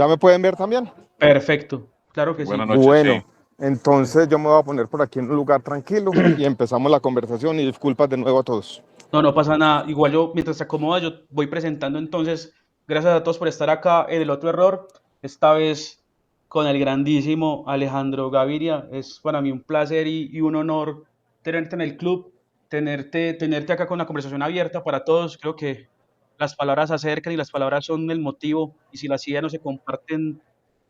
¿Ya me pueden ver también? Perfecto, claro que Buenas sí. noches, Bueno, sí. entonces yo me voy a poner por aquí en un lugar tranquilo y empezamos la conversación y disculpas de nuevo a todos. No, no pasa nada. Igual yo, mientras te acomodas, yo voy presentando entonces. Gracias a todos por estar acá en el otro error. Esta vez con el grandísimo Alejandro Gaviria. Es para mí un placer y un honor tenerte en el club, tenerte acá con la conversación abierta para todos. Creo que las palabras acercan y las palabras son el motivo. Y si las ideas no se comparten,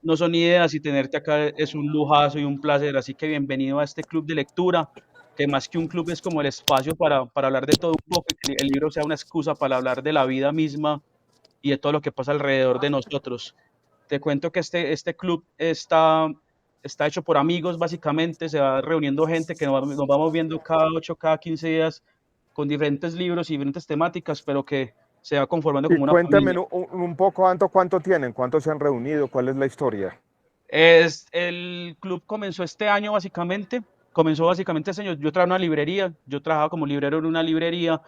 no son ideas. Y tenerte acá es un lujazo y un placer. Así que bienvenido a este club de lectura que más que un club es como el espacio para hablar de todo un poco y que el libro sea una excusa para hablar de la vida misma y de todo lo que pasa alrededor de nosotros. Te cuento que este club está hecho por amigos, básicamente, se va reuniendo gente que nos vamos viendo cada 8, cada 15 días con diferentes libros y diferentes temáticas, pero que se va conformando Y como una cuéntame familia. un poco, Anto, ¿cuánto tienen? ¿Cuántos se han reunido? ¿Cuál es la historia? El club comenzó este año básicamente este año. Yo trabajaba en una librería, yo trabajaba como librero en una librería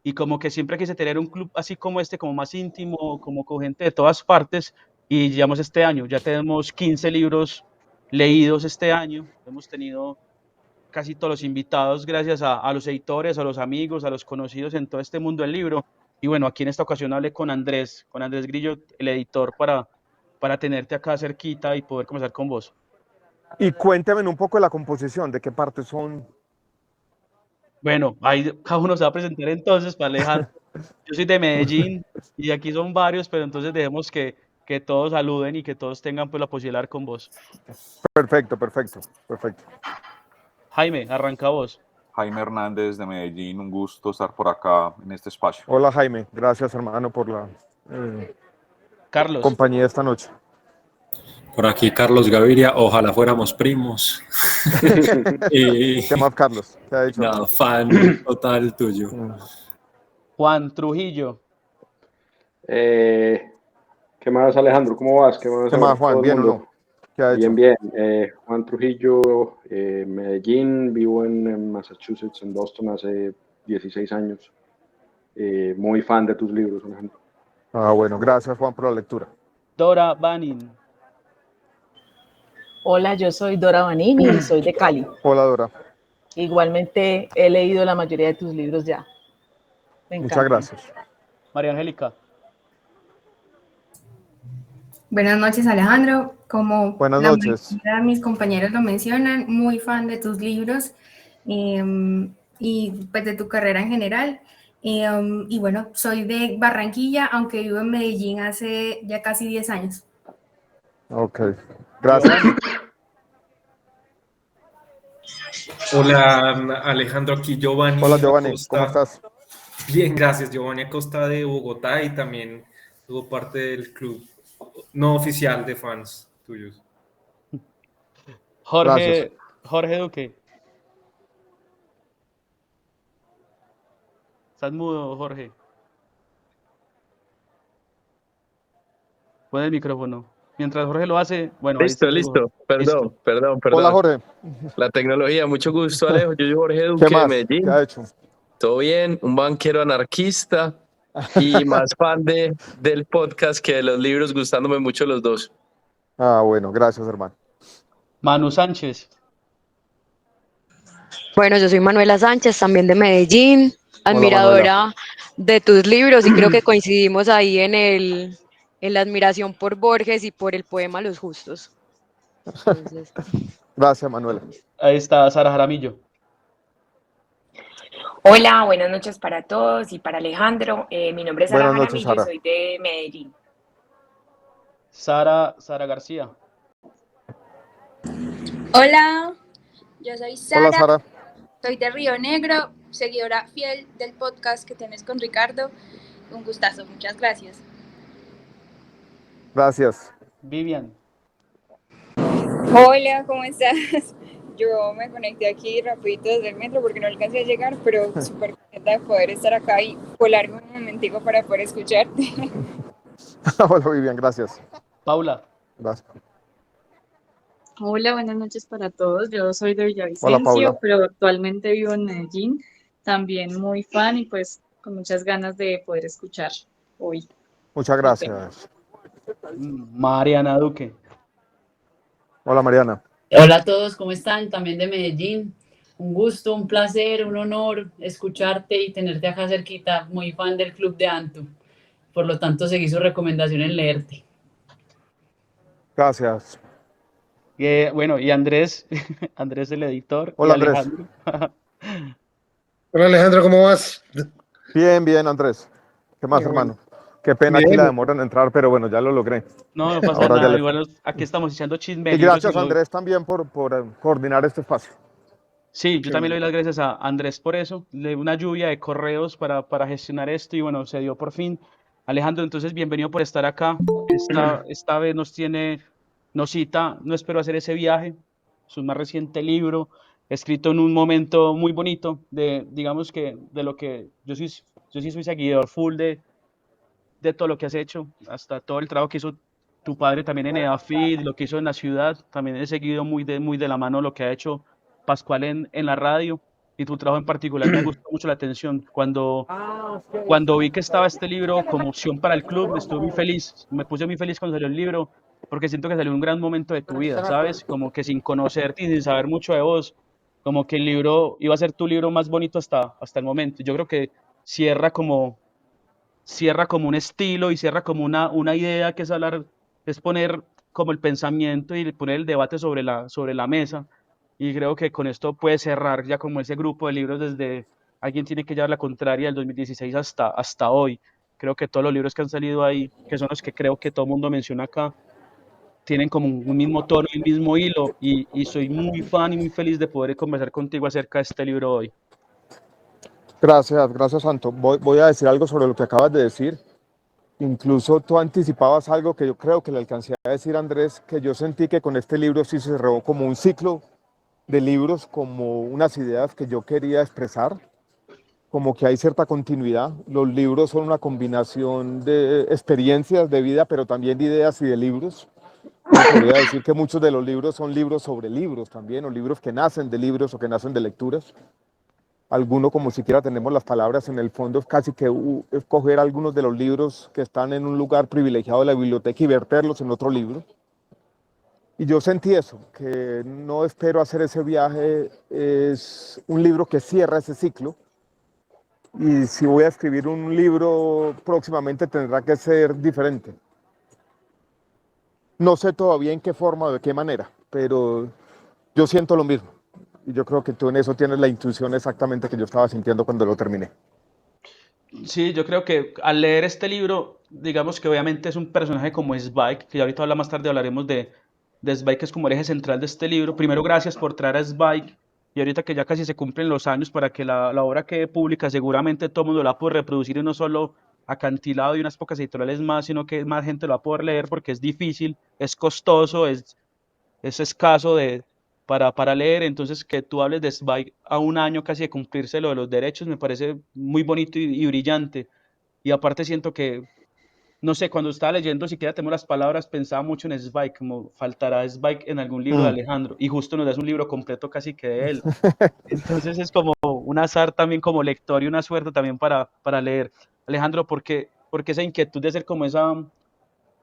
y como que siempre quise tener un club así como este, como más íntimo, como con gente de todas partes y llevamos este año, ya tenemos 15 libros leídos este año, hemos tenido casi todos los invitados gracias a los editores, a los amigos, a los conocidos en todo este mundo del libro. Y bueno, aquí en esta ocasión hablé con Andrés Grillo, el editor, para tenerte acá cerquita y poder conversar con vos. Y cuéntame un poco de la composición, de qué partes son. Bueno, ahí cada uno se va a presentar entonces para Alejandro. Yo soy de Medellín y aquí son varios, pero entonces dejemos que todos saluden y que todos tengan pues la posibilidad de hablar con vos. Perfecto, perfecto, perfecto. Jaime, arranca vos. Jaime Hernández de Medellín, un gusto estar por acá en este espacio. Hola Jaime, gracias hermano por la eh, Carlos. compañía esta noche. Por aquí Carlos Gaviria, ojalá fuéramos primos. Y ¿Qué más, Carlos? ¿Qué ha dicho, nada, hermano? fan total tuyo. Juan Trujillo. ¿Qué más, Alejandro? ¿Cómo vas? ¿Qué más ¿Qué a más, ver Juan? todo el ¿Bien o mundo? no? ¿Qué ha Bien, hecho? bien. Juan Trujillo, Medellín, vivo en Massachusetts, en Boston, hace 16 años. Muy fan de tus libros, Alejandro. Ah, bueno, gracias Juan por la lectura. Dora Banin. Hola, yo soy Dora Vanini y soy de Cali. Hola Dora, Igualmente he leído la mayoría de tus libros ya. Me muchas encantan. gracias. María Angélica. Buenas noches, Alejandro. Como Buenas la noches. mayoría de mis compañeros lo mencionan, muy fan de tus libros y pues de tu carrera en general. Y bueno, soy de Barranquilla, aunque vivo en Medellín hace ya casi 10 años. Ok, gracias. Giovanni. Hola Alejandro, aquí Hola Giovanni Giovanni, ¿cómo Acosta. estás? Bien, gracias. Giovanni Acosta de Bogotá y también tuvo parte del club no oficial de fans tuyos. Gracias. Jorge Duque. Estás mudo, Jorge. Pon el micrófono. Mientras Jorge lo hace, bueno, ahí está. Listo. Listo. Hola Perdón. Jorge, La tecnología, mucho gusto, Alejo. Yo soy Jorge ¿qué Duque de más? ¿Qué Medellín. ha hecho? Todo bien, un banquero anarquista y más fan del podcast que de los libros, gustándome mucho los dos. Ah, bueno, gracias hermano. Manu Sánchez. Bueno, yo soy Manuela Sánchez, también de Medellín, Hola Manuela. admiradora de tus libros y creo que coincidimos ahí en la admiración por Borges y por el poema Los Justos. Entonces, Gracias Manuela. Ahí está Sara Jaramillo. Hola, buenas noches para todos y para Alejandro. Mi nombre es Sara Buenas noches Jaramillo y Sara. soy de Medellín. Sara García. Hola, yo soy Hola Sara, Sara. soy de Río Negro, seguidora fiel del podcast que tienes con Ricardo. Un gustazo, muchas gracias. Gracias. Vivian. Hola, ¿cómo estás? Yo me conecté aquí rapidito desde el metro porque no alcancé a llegar, pero súper contenta de poder estar acá y colarme un momentico para poder escucharte. Hola Vivian, gracias. Paula. Gracias. Hola, buenas noches para todos. Yo soy de Hola Villavicencio, Paula. pero actualmente vivo en Medellín. También muy fan y pues con muchas ganas de poder escuchar hoy Muchas el tema. gracias. Mariana Duque. Hola Mariana. Hola a todos, ¿cómo están? También de Medellín. Un gusto, un placer, un honor escucharte y tenerte acá cerquita. Muy fan del Club de Antu. Por lo tanto, seguí su recomendación en leerte. Gracias. Bueno, y Andrés, Andrés el editor, y Hola Andrés. Alejandro. Hola Alejandro, ¿cómo vas? Bien, bien Andrés. ¿Qué más, Qué bueno. hermano? Qué pena aquí Bien. la demora en entrar, pero bueno, ya lo logré. No, no pasa Ahora ya nada, le... igual aquí estamos echando chisme de Y libros gracias Andrés también por coordinar este espacio. Sí, yo Qué también le bueno. doy las gracias a Andrés por eso. Le una lluvia de correos para gestionar esto y bueno, se dio por fin. Alejandro, entonces bienvenido por estar acá. Esta vez nos cita, no espero hacer ese viaje, su más reciente libro, escrito en un momento muy bonito de, digamos que, de lo que yo sí soy seguidor full de todo lo que has hecho, hasta todo el trabajo que hizo tu padre también en EAFID, lo que hizo en la ciudad, también he seguido muy de la mano lo que ha hecho Pascual en la radio y tu trabajo en particular me gustó mucho la atención. Cuando vi que estaba este libro como opción para el club, estuve muy feliz, me puse muy feliz cuando salió el libro, porque siento que salió un gran momento de tu vida, ¿sabes? Como que sin conocerte y sin saber mucho de vos, como que el libro iba a ser tu libro más bonito hasta el momento. Yo creo que cierra como cierra como un estilo y cierra como una idea que es hablar, es poner como el pensamiento y poner el debate sobre la mesa. Y creo que con esto puede cerrar ya como ese grupo de libros desde Alguien tiene que llevar la contraria del 2016 hasta hoy. Creo que todos los libros que han salido ahí, que son los que creo que todo el mundo menciona acá, tienen como un mismo tono y un mismo hilo y soy muy fan y muy feliz de poder conversar contigo acerca de este libro hoy. Gracias Santo. Voy a decir algo sobre lo que acabas de decir. Incluso tú anticipabas algo que yo creo que le alcancé a decir a Andrés, que yo sentí que con este libro sí se cerró como un ciclo de libros, como unas ideas que yo quería expresar, como que hay cierta continuidad. Los libros son una combinación de experiencias de vida, pero también de ideas y de libros. Uno podría decir que muchos de los libros son libros sobre libros también, o libros que nacen de libros o que nacen de lecturas. Alguno, como siquiera tenemos las palabras en el fondo, es casi que escoger algunos de los libros que están en un lugar privilegiado de la biblioteca y verterlos en otro libro. Y yo sentí eso, que no espero hacer ese viaje, es un libro que cierra ese ciclo. Y si voy a escribir un libro próximamente tendrá que ser diferente. No sé todavía en qué forma o de qué manera, pero yo siento lo mismo. Y yo creo que tú en eso tienes la intuición exactamente que yo estaba sintiendo cuando lo terminé. Sí, yo creo que al leer este libro, digamos que obviamente es un personaje como Spike, que ya ahorita más tarde hablaremos de Spike, que es como el eje central de este libro. Primero, gracias por traer a Spike, y ahorita que ya casi se cumplen los años para que la obra quede pública, seguramente todo el mundo la puede reproducir y no solo acantilado y unas pocas editoriales más, sino que más gente lo va a poder leer porque es difícil, es costoso, es escaso para leer, entonces que tú hables de Spike a un año casi de cumplirse lo de los derechos me parece muy bonito y brillante. Y aparte siento que, no sé, cuando estaba leyendo, siquiera tengo las palabras, pensaba mucho en Spike, como faltará Spike en algún libro de Alejandro, y justo nos das un libro completo casi que de él. Entonces es como un azar también como lector y una suerte también para leer. Alejandro, por qué esa inquietud de hacer como esa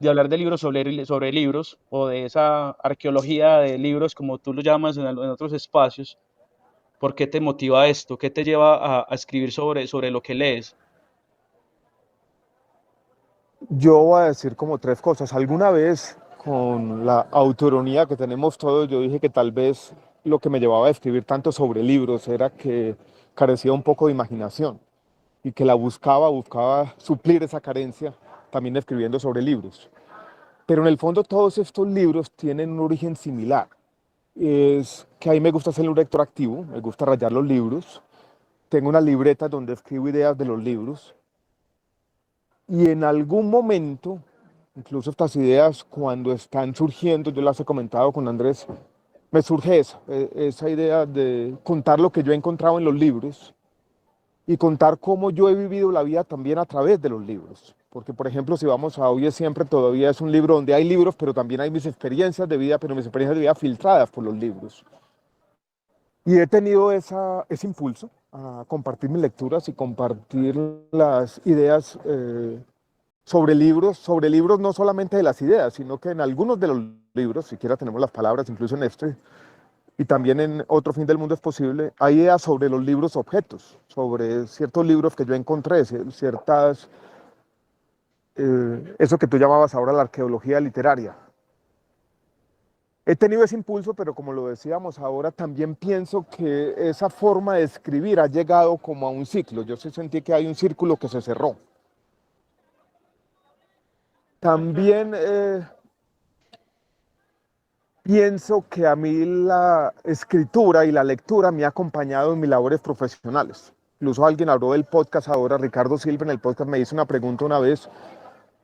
de hablar de libros sobre libros o de esa arqueología de libros, como tú lo llamas en otros espacios? ¿Por qué te motiva esto? ¿Qué te lleva a escribir sobre lo que lees? Yo voy a decir como tres cosas. Alguna vez, con la autoironía que tenemos todos, yo dije que tal vez lo que me llevaba a escribir tanto sobre libros era que carecía un poco de imaginación y que la buscaba suplir esa carencia también escribiendo sobre libros. Pero en el fondo todos estos libros tienen un origen similar. Es que a mí me gusta ser un lector activo, me gusta rayar los libros. Tengo una libreta donde escribo ideas de los libros. Y en algún momento, incluso estas ideas cuando están surgiendo, yo las he comentado con Andrés, me surge esa idea de contar lo que yo he encontrado en los libros y contar cómo yo he vivido la vida también a través de los libros. Porque, por ejemplo, si vamos a Hoy es Siempre, todavía es un libro donde hay libros, pero también hay mis experiencias de vida, pero mis experiencias de vida filtradas por los libros. Y he tenido ese impulso a compartir mis lecturas y compartir las ideas sobre libros no solamente de las ideas, sino que en algunos de los libros, siquiera tenemos las palabras, incluso en este, y también en Otro fin del mundo es posible, hay ideas sobre los libros objetos, sobre ciertos libros que yo encontré, ciertas, eso que tú llamabas ahora la arqueología literaria. He tenido ese impulso, pero como lo decíamos ahora, también pienso que esa forma de escribir ha llegado como a un ciclo. Yo sí sentí que hay un círculo que se cerró. También pienso que a mí la escritura y la lectura me ha acompañado en mis labores profesionales. Incluso alguien habló del podcast ahora, Ricardo Silva en el podcast me hizo una pregunta una vez.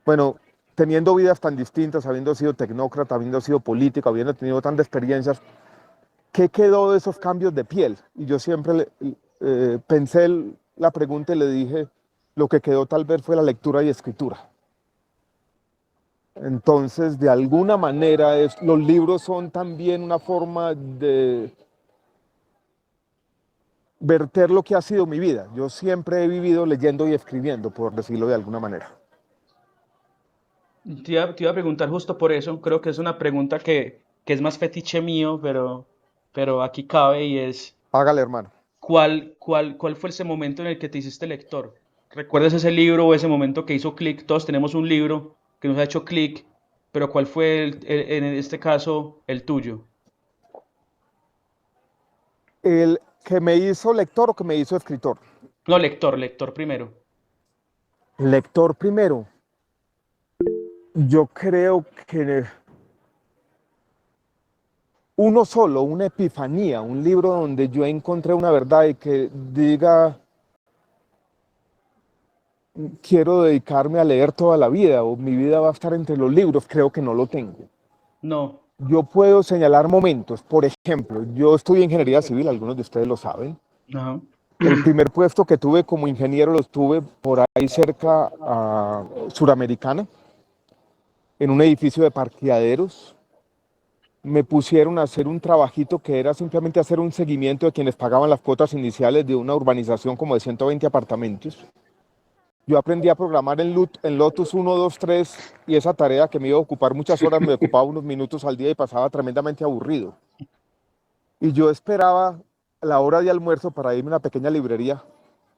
Bueno, teniendo vidas tan distintas, habiendo sido tecnócrata, habiendo sido político, habiendo tenido tantas experiencias, ¿qué quedó de esos cambios de piel? Y yo siempre pensé la pregunta y le dije, lo que quedó tal vez fue la lectura y escritura. Entonces, de alguna manera, los libros son también una forma de verter lo que ha sido mi vida. Yo siempre he vivido leyendo y escribiendo, por decirlo de alguna manera. Te iba a preguntar justo por eso, creo que es una pregunta que es más fetiche mío, pero aquí cabe y es, Hágale, hermano. ¿cuál fue ese momento en el que te hiciste lector? ¿Recuerdas ese libro o ese momento que hizo clic? Todos tenemos un libro que nos ha hecho clic, pero ¿cuál fue en este caso el tuyo? ¿El que me hizo lector o que me hizo escritor? No, lector primero. Lector primero. Yo creo que uno solo, una epifanía, un libro donde yo encontré una verdad y que diga, quiero dedicarme a leer toda la vida o mi vida va a estar entre los libros, creo que no lo tengo. No. Yo puedo señalar momentos, por ejemplo, yo estudié ingeniería civil, algunos de ustedes lo saben. Ajá. El primer puesto que tuve como ingeniero lo tuve por ahí cerca a Suramericana, en un edificio de parqueaderos. Me pusieron a hacer un trabajito que era simplemente hacer un seguimiento de quienes pagaban las cuotas iniciales de una urbanización como de 120 apartamentos. Yo aprendí a programar en Lotus 1, 2, 3 y esa tarea que me iba a ocupar muchas horas me ocupaba unos minutos al día y pasaba tremendamente aburrido. Y yo esperaba la hora de almuerzo para irme a una pequeña librería,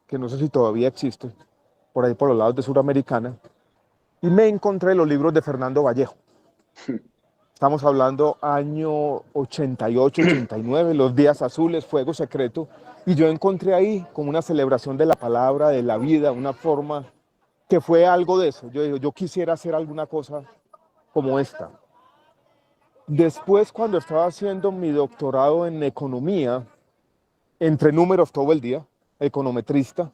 que no sé si todavía existe, por ahí por los lados de Suramericana, y me encontré los libros de Fernando Vallejo. Estamos hablando año 88, 89, Los Días Azules, Fuego Secreto, y yo encontré ahí como una celebración de la palabra, de la vida, una forma que fue algo de eso. Yo digo, yo quisiera hacer alguna cosa como esta. Después, cuando estaba haciendo mi doctorado en economía, entre números todo el día, econometrista,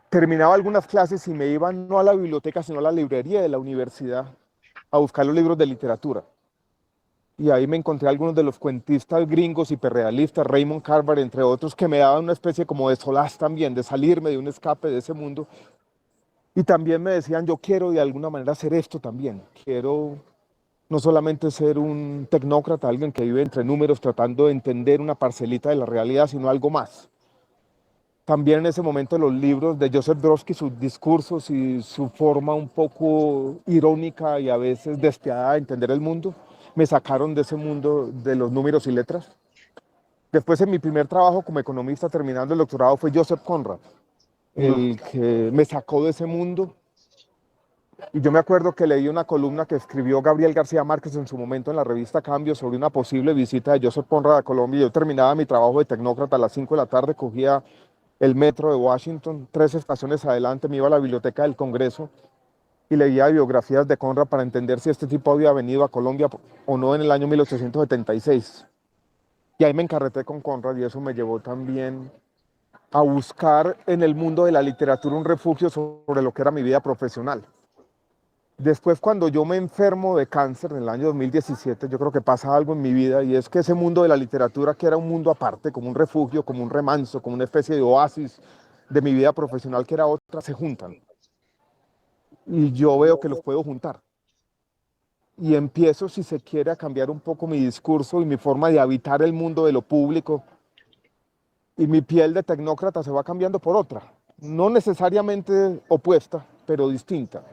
terminaba algunas clases y me iba no a la biblioteca, sino a la librería de la universidad a buscar los libros de literatura. Y ahí me encontré algunos de los cuentistas gringos hiperrealistas, Raymond Carver, entre otros, que me daban una especie como de solaz también, de salirme de un escape de ese mundo. Y también me decían, yo quiero de alguna manera hacer esto también. Quiero no solamente ser un tecnócrata, alguien que vive entre números tratando de entender una parcelita de la realidad, sino algo más. También en ese momento los libros de Joseph Brodsky, sus discursos y su forma un poco irónica y a veces despiadada de entender el mundo, me sacaron de ese mundo de los números y letras. Después, en mi primer trabajo como economista terminando el doctorado fue Joseph Conrad, el que me sacó de ese mundo. Y yo me acuerdo que leí una columna que escribió Gabriel García Márquez en su momento en la revista Cambio sobre una posible visita de Joseph Conrad a Colombia. Yo terminaba mi trabajo de tecnócrata a las 5 de la tarde, cogía el metro de Washington, 3 estaciones adelante, me iba a la biblioteca del Congreso y leía biografías de Conrad para entender si este tipo había venido a Colombia o no en el año 1876. Y ahí me encarreté con Conrad y eso me llevó también a buscar en el mundo de la literatura un refugio sobre lo que era mi vida profesional. Después, cuando yo me enfermo de cáncer en el año 2017, yo creo que pasa algo en mi vida y es que ese mundo de la literatura, que era un mundo aparte, como un refugio, como un remanso, como una especie de oasis de mi vida profesional, que era otra, se juntan. Y yo veo que los puedo juntar. Y empiezo, si se quiere, a cambiar un poco mi discurso y mi forma de habitar el mundo de lo público. Y mi piel de tecnócrata se va cambiando por otra. no necesariamente opuesta, pero distinta.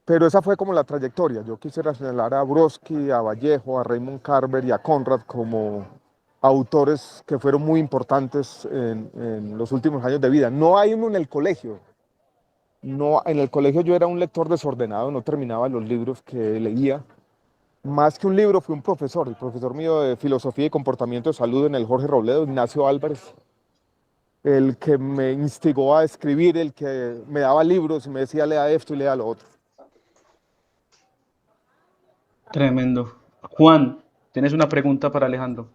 Pero esa fue como la trayectoria. Yo quisiera señalar a Brodsky, a Vallejo, a Raymond Carver y a Conrad como autores que fueron muy importantes en los últimos años de vida. No hay uno en el colegio. No, en el colegio yo era un lector desordenado, no terminaba los libros que leía. Más que un libro, fui un profesor. El profesor mío de Filosofía y Comportamiento de Salud en el Jorge Robledo, Ignacio Álvarez, el que me instigó a escribir, el que me daba libros y me decía lea esto y lea lo otro. Tremendo. Juan, ¿tienes una pregunta para Alejandro?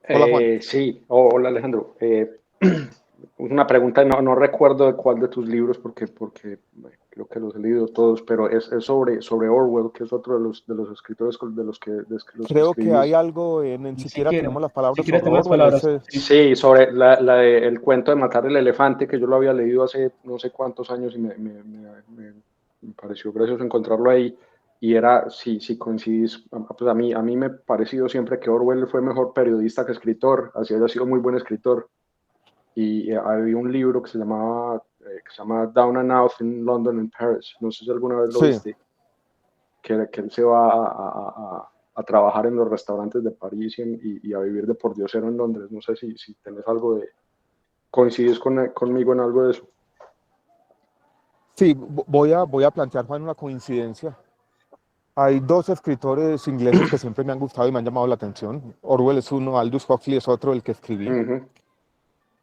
Hola, Juan. Sí, hola Alejandro. Una pregunta, no recuerdo de cuál de tus libros porque creo que los he leído todos, pero es sobre Orwell, que es otro de los escritores de los que Creo que escribís. hay algo en Siquiera tenemos las palabras Siquiera sobre tenemos Orwell. palabras. Sí, sobre el cuento de matar el elefante, que yo lo había leído hace no sé cuántos años y me pareció gracioso encontrarlo ahí. Y era, si coincidís, pues a mí me ha parecido siempre que Orwell fue mejor periodista que escritor, así haya sido muy buen escritor. Y había un libro que se llama Down and Out in London and Paris, no sé si alguna vez lo viste, que él se va a trabajar en los restaurantes de París y a vivir de pordiosero en Londres. No sé si tenés algo de... ¿Coincidís conmigo en algo de eso? Sí, voy a plantear, Juan, una coincidencia. Hay dos escritores ingleses que siempre me han gustado y me han llamado la atención. Orwell es uno, Aldous Huxley es otro, el que escribí.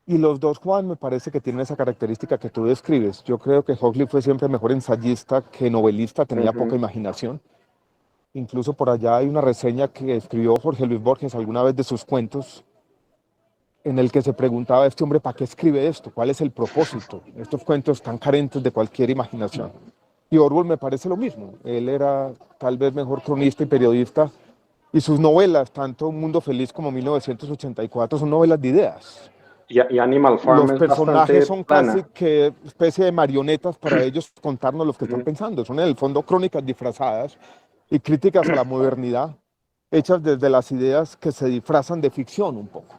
Y los dos, Juan, me parece que tienen esa característica que tú describes. Yo creo que Huxley fue siempre mejor ensayista que novelista, tenía poca imaginación. Incluso por allá hay una reseña que escribió Jorge Luis Borges alguna vez de sus cuentos, en el que se preguntaba a este hombre, ¿para qué escribe esto? ¿Cuál es el propósito? Estos cuentos tan carentes de cualquier imaginación. Y Orwell me parece lo mismo. Él era tal vez mejor cronista y periodista, y sus novelas, tanto Un Mundo Feliz como 1984, son novelas de ideas. Y Animal Farm Los personajes son plana. casi que especie de marionetas para ellos contarnos lo que están pensando. Son en el fondo crónicas disfrazadas y críticas a la modernidad, hechas desde las ideas que se disfrazan de ficción un poco.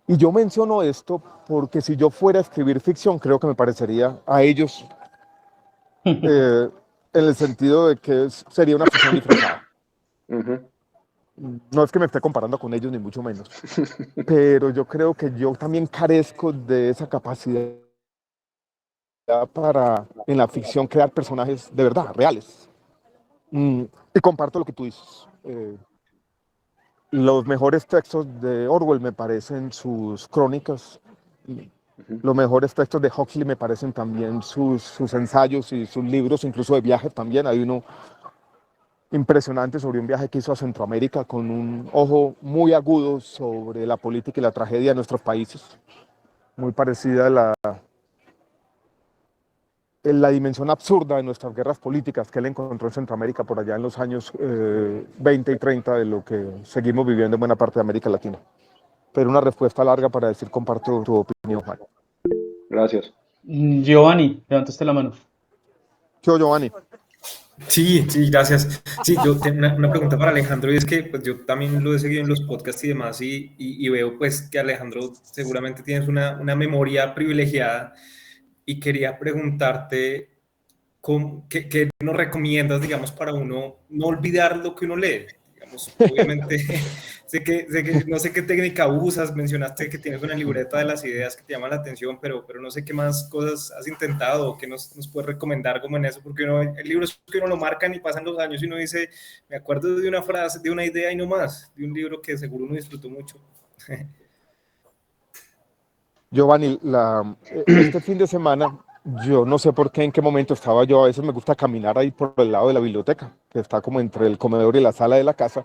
Y yo menciono esto porque si yo fuera a escribir ficción, creo que me parecería a ellos, en el sentido de que sería una ficción disfrazada. No es que me esté comparando con ellos, ni mucho menos, pero yo creo que yo también carezco de esa capacidad para, en la ficción, crear personajes de verdad, reales. Y comparto lo que tú dices. Los mejores textos de Orwell me parecen sus crónicas. Los mejores textos de Huxley me parecen también sus ensayos y sus libros, incluso de viajes también. Hay uno impresionante sobre un viaje que hizo a Centroamérica con un ojo muy agudo sobre la política y la tragedia de nuestros países, muy parecida a la dimensión absurda de nuestras guerras políticas que él encontró en Centroamérica por allá en los años 20 y 30 de lo que seguimos viviendo en buena parte de América Latina. Pero una respuesta larga para decir comparto tu opinión, Juan. Gracias. Giovanni, levantaste la mano. Yo, Giovanni. Sí, gracias. Sí, yo tengo una pregunta para Alejandro y es que pues, yo también lo he seguido en los podcasts y demás y veo pues que Alejandro seguramente tienes una memoria privilegiada y quería preguntarte ¿qué nos recomiendas, digamos, para uno no olvidar lo que uno lee? Digamos, obviamente, no sé qué técnica usas, mencionaste que tienes una libreta de las ideas que te llaman la atención, pero no sé qué más cosas has intentado o qué nos puedes recomendar como en eso, porque el libro es que uno lo marcan y pasan los años y uno dice, me acuerdo de una frase, de una idea y no más, de un libro que seguro uno disfrutó mucho. Giovanni, este fin de semana, yo no sé por qué, en qué momento estaba yo, a veces me gusta caminar ahí por el lado de la biblioteca, que está como entre el comedor y la sala de la casa,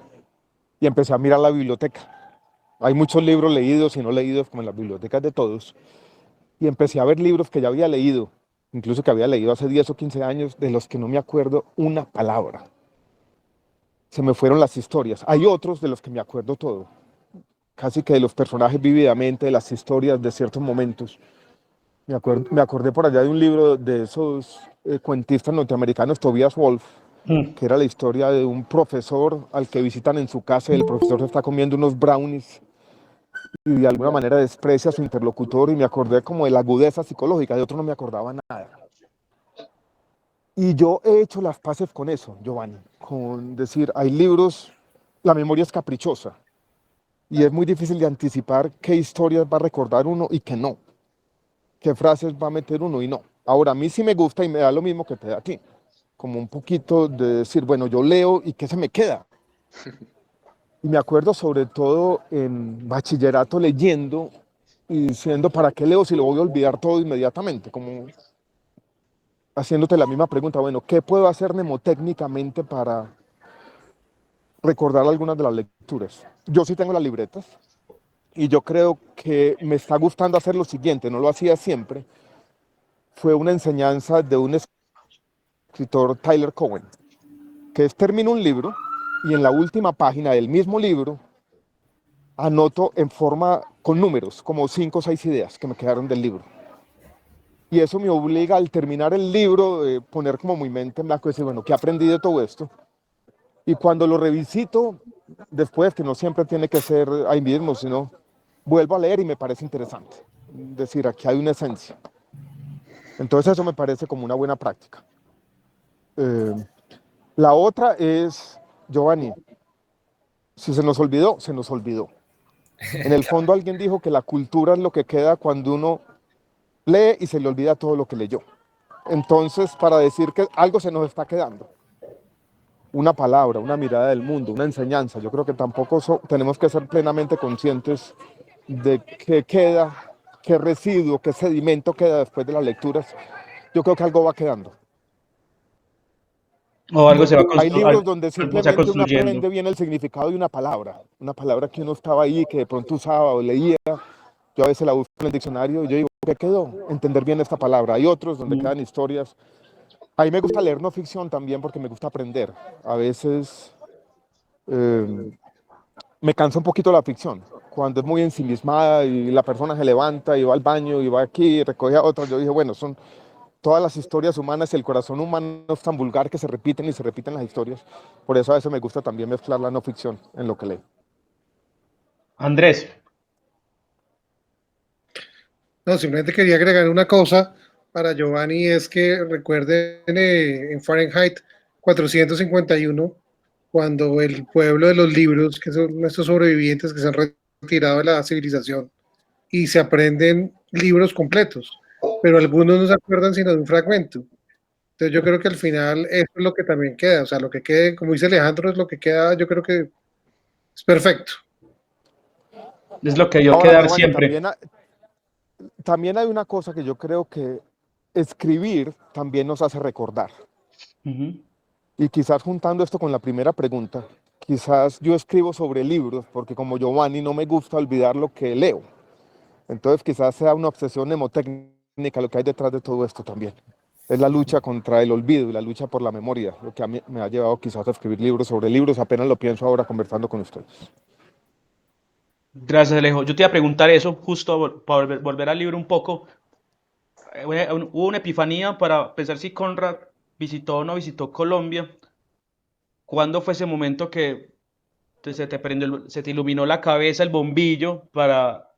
y empecé a mirar la biblioteca. Hay muchos libros leídos y no leídos, como en las bibliotecas de todos, y empecé a ver libros que ya había leído, incluso que había leído hace 10 o 15 años, de los que no me acuerdo una palabra. Se me fueron las historias. Hay otros de los que me acuerdo todo, casi que de los personajes vívidamente, de las historias de ciertos momentos. Me acordé por allá de un libro de esos cuentistas norteamericanos, Tobias Wolff, que era la historia de un profesor al que visitan en su casa y el profesor se está comiendo unos brownies y de alguna manera desprecia a su interlocutor, y me acordé como de la agudeza psicológica, de otro no me acordaba nada. Y yo he hecho las paces con eso, Giovanni, con decir, hay libros, la memoria es caprichosa y es muy difícil de anticipar qué historias va a recordar uno y qué no, qué frases va a meter uno y no. Ahora, a mí sí me gusta y me da lo mismo que te da a ti, como un poquito de decir, bueno, yo leo y qué se me queda. Y me acuerdo sobre todo en bachillerato leyendo y diciendo, ¿para qué leo si lo voy a olvidar todo inmediatamente? Como haciéndote la misma pregunta, bueno, ¿qué puedo hacer mnemotécnicamente para recordar algunas de las lecturas? Yo sí tengo las libretas y yo creo que me está gustando hacer lo siguiente, no lo hacía siempre. Fue una enseñanza de un escritor, Tyler Cowen, que es termino un libro y en la última página del mismo libro anoto en forma con números, como 5 o 6 ideas que me quedaron del libro. Y eso me obliga al terminar el libro, poner como mi mente en blanco y decir, bueno, ¿qué aprendí de todo esto? Y cuando lo revisito, después, que no siempre tiene que ser ahí mismo, sino vuelvo a leer y me parece interesante. Es decir, aquí hay una esencia. Entonces eso me parece como una buena práctica. La otra es, Giovanni, si se nos olvidó, se nos olvidó. En el fondo alguien dijo que la cultura es lo que queda cuando uno lee y se le olvida todo lo que leyó. Entonces, para decir que algo se nos está quedando, una palabra, una mirada del mundo, una enseñanza, yo creo que tampoco tenemos que ser plenamente conscientes de qué queda, qué residuo, qué sedimento queda después de las lecturas. Yo creo que algo va quedando. O algo se va Hay libros donde algo se va simplemente uno construyendo. aprende bien el significado de una palabra que uno estaba ahí, que de pronto usaba o leía. Yo a veces la busco en el diccionario y yo digo, ¿qué quedó? Entender bien esta palabra. Hay otros donde quedan historias. A mí me gusta leer no ficción también porque me gusta aprender. A veces me cansa un poquito la ficción. Cuando es muy ensimismada y la persona se levanta y va al baño y va aquí y recoge a otra, yo dije, bueno, son todas las historias humanas y el corazón humano es tan vulgar que se repiten y se repiten las historias. Por eso a veces me gusta también mezclar la no ficción en lo que leo. Andrés. No, simplemente quería agregar una cosa para Giovanni, es que recuerden en Fahrenheit 451, cuando el pueblo de los libros, que son nuestros sobrevivientes que se han retirado de la civilización, y se aprenden libros completos, pero algunos no se acuerdan sino de un fragmento. Entonces yo creo que al final eso es lo que también queda, o sea, lo que quede, como dice Alejandro, es lo que queda, yo creo que es perfecto. Es lo que dio Ahora, quedar Giovanni, siempre. también hay una cosa que yo creo que escribir también nos hace recordar. Y quizás juntando esto con la primera pregunta, quizás yo escribo sobre libros porque como Giovanni no me gusta olvidar lo que leo. Entonces quizás sea una obsesión mnemotécnica lo que hay detrás de todo esto también. Es la lucha contra el olvido y la lucha por la memoria, lo que a mí me ha llevado quizás a escribir libros sobre libros, apenas lo pienso ahora conversando con ustedes. Gracias, Alejo. Yo te iba a preguntar eso, justo para volver al libro un poco. Hubo una epifanía para pensar si Conrad visitó o no visitó Colombia. ¿Cuándo fue ese momento que se te prendió, se te iluminó la cabeza el bombillo para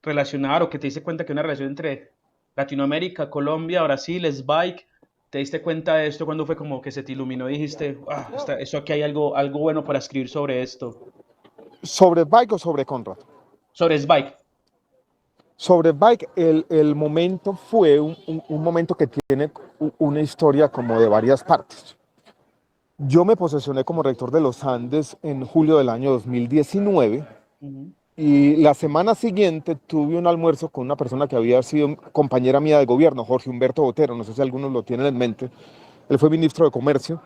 relacionar o que te diste cuenta que una relación entre Latinoamérica, Colombia, Brasil, es bike? ¿Te diste cuenta de esto cuando fue como que se te iluminó y dijiste, eso aquí hay algo bueno para escribir sobre esto? ¿Sobre Bike o sobre Conrad? Sobre Bike. Sobre Bike, el momento fue un momento que tiene una historia como de varias partes. Yo me posesioné como rector de los Andes en julio del año 2019 y la semana siguiente tuve un almuerzo con una persona que había sido compañera mía de gobierno, Jorge Humberto Botero, no sé si algunos lo tienen en mente. Él fue ministro de Comercio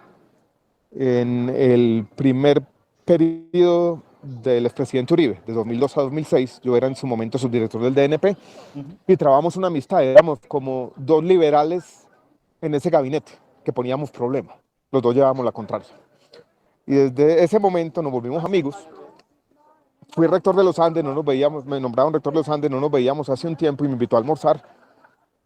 en el primer periodo del expresidente Uribe, de 2002 a 2006. Yo era en su momento subdirector del DNP y trabajamos una amistad, éramos como dos liberales en ese gabinete que poníamos problemas, los dos llevábamos la contraria. Y desde ese momento nos volvimos amigos. Fui rector de los Andes, no nos veíamos, me nombraron rector de los Andes, no nos veíamos hace un tiempo y me invitó a almorzar.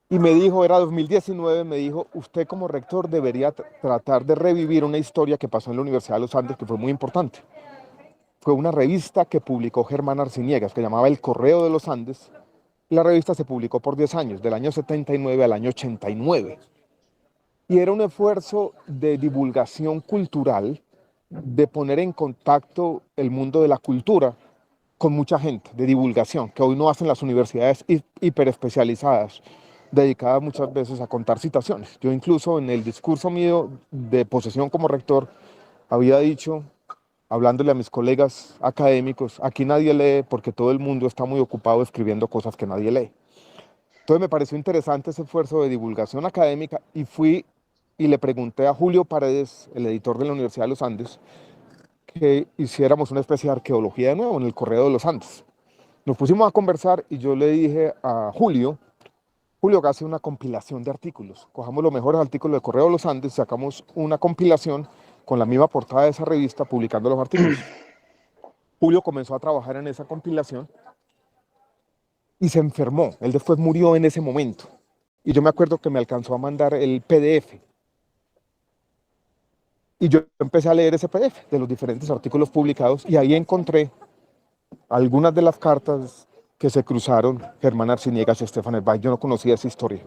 Y me dijo, era 2019, me dijo, usted como rector debería tratar de revivir una historia que pasó en la Universidad de los Andes que fue muy importante. fue una revista que publicó Germán Arciniegas, que llamaba El Correo de los Andes. La revista se publicó por 10 años, del año 79 al año 89. Y era un esfuerzo de divulgación cultural, de poner en contacto el mundo de la cultura con mucha gente, de divulgación, que hoy no hacen las universidades hiperespecializadas, dedicadas muchas veces a contar citaciones. Yo incluso en el discurso mío de posesión como rector había dicho, hablándole a mis colegas académicos, aquí nadie lee porque todo el mundo está muy ocupado escribiendo cosas que nadie lee. Entonces me pareció interesante ese esfuerzo de divulgación académica y fui y le pregunté a Julio Paredes, el editor de la Universidad de los Andes, que hiciéramos una especie de arqueología de nuevo en el Correo de los Andes. Nos pusimos a conversar y yo le dije a Julio que hace una compilación de artículos. Cojamos los mejores artículos del Correo de los Andes, sacamos una compilación con la misma portada de esa revista publicando los artículos. Julio comenzó a trabajar en esa compilación y se enfermó. Él después murió en ese momento. Y yo me acuerdo que me alcanzó a mandar el PDF. Y yo empecé a leer ese PDF de los diferentes artículos publicados y ahí encontré algunas de las cartas que se cruzaron Germán Arciniegas y Stefan Zweig. Yo no conocía esa historia.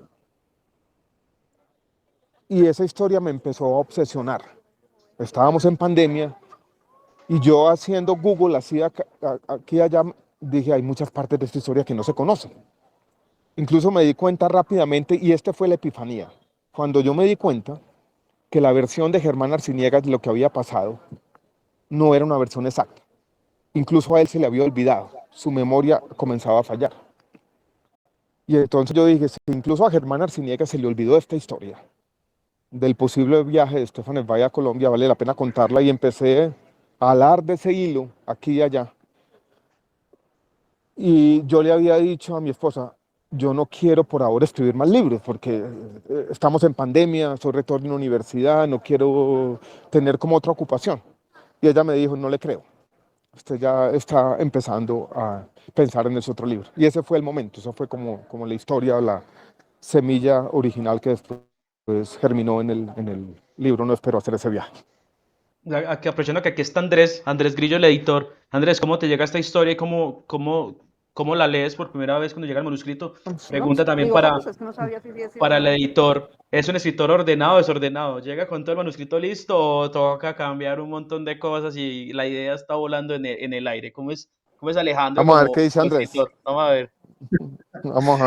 Y esa historia me empezó a obsesionar. Estábamos en pandemia y yo haciendo Google, hacía aquí y allá, dije, hay muchas partes de esta historia que no se conocen. Incluso me di cuenta rápidamente, y esta fue la epifanía, cuando yo me di cuenta que la versión de Germán Arciniegas de lo que había pasado no era una versión exacta. Incluso a él se le había olvidado, su memoria comenzaba a fallar. Y entonces yo dije, si incluso a Germán Arciniegas se le olvidó esta historia del posible viaje de Stefan Zweig a Colombia, vale la pena contarla, y empecé a alar de ese hilo aquí y allá. Y yo le había dicho a mi esposa, yo no quiero por ahora escribir más libros porque estamos en pandemia, soy rector de una universidad, no quiero tener como otra ocupación. Y ella me dijo, no le creo, usted ya está empezando a pensar en ese otro libro. Y ese fue el momento, eso fue como la historia, la semilla original que después germinó en el libro. No espero hacer ese viaje. Aquí, aprovechando que aquí está Andrés Grillo, el editor. Andrés, ¿cómo te llega esta historia y cómo la lees por primera vez cuando llega el manuscrito? Pregunta también para el editor. ¿Es un escritor ordenado o desordenado? ¿Llega con todo el manuscrito listo o toca cambiar un montón de cosas y la idea está volando en el aire? ¿Cómo es Alejandro Vamos a ver como qué dice Andrés. escritor? Vamos a ver. Vamos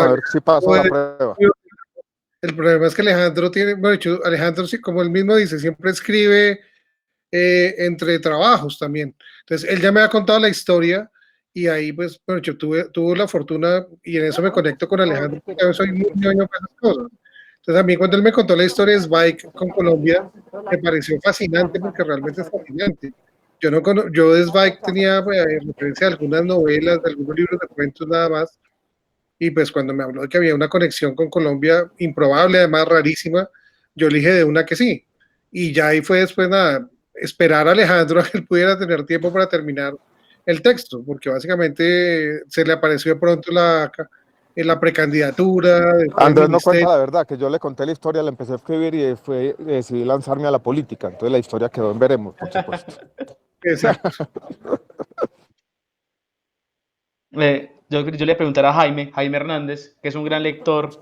a ver si paso la prueba. El problema es que Alejandro tiene, bueno, hecho, Alejandro, como él mismo dice, siempre escribe entre trabajos también. Entonces, él ya me ha contado la historia y ahí, pues, bueno, yo tuve la fortuna y en eso me conecto con Alejandro, porque yo soy muy ñoño para esas cosas. Entonces, a mí cuando él me contó la historia de Zweig con Colombia, me pareció fascinante porque realmente es fascinante. Yo de Zweig tenía referencia a algunas novelas, de algunos libros de cuentos nada más, y pues cuando me habló de que había una conexión con Colombia improbable, además rarísima, yo le dije de una que sí. Y ya ahí fue después nada, esperar a Alejandro a que él pudiera tener tiempo para terminar el texto, porque básicamente se le apareció de pronto en la precandidatura. Andrés no cuenta la verdad, que yo le conté la historia, la empecé a escribir y decidí lanzarme a la política. Entonces la historia quedó en veremos, por supuesto. Exacto. Yo le preguntaré a Jaime Hernández, que es un gran lector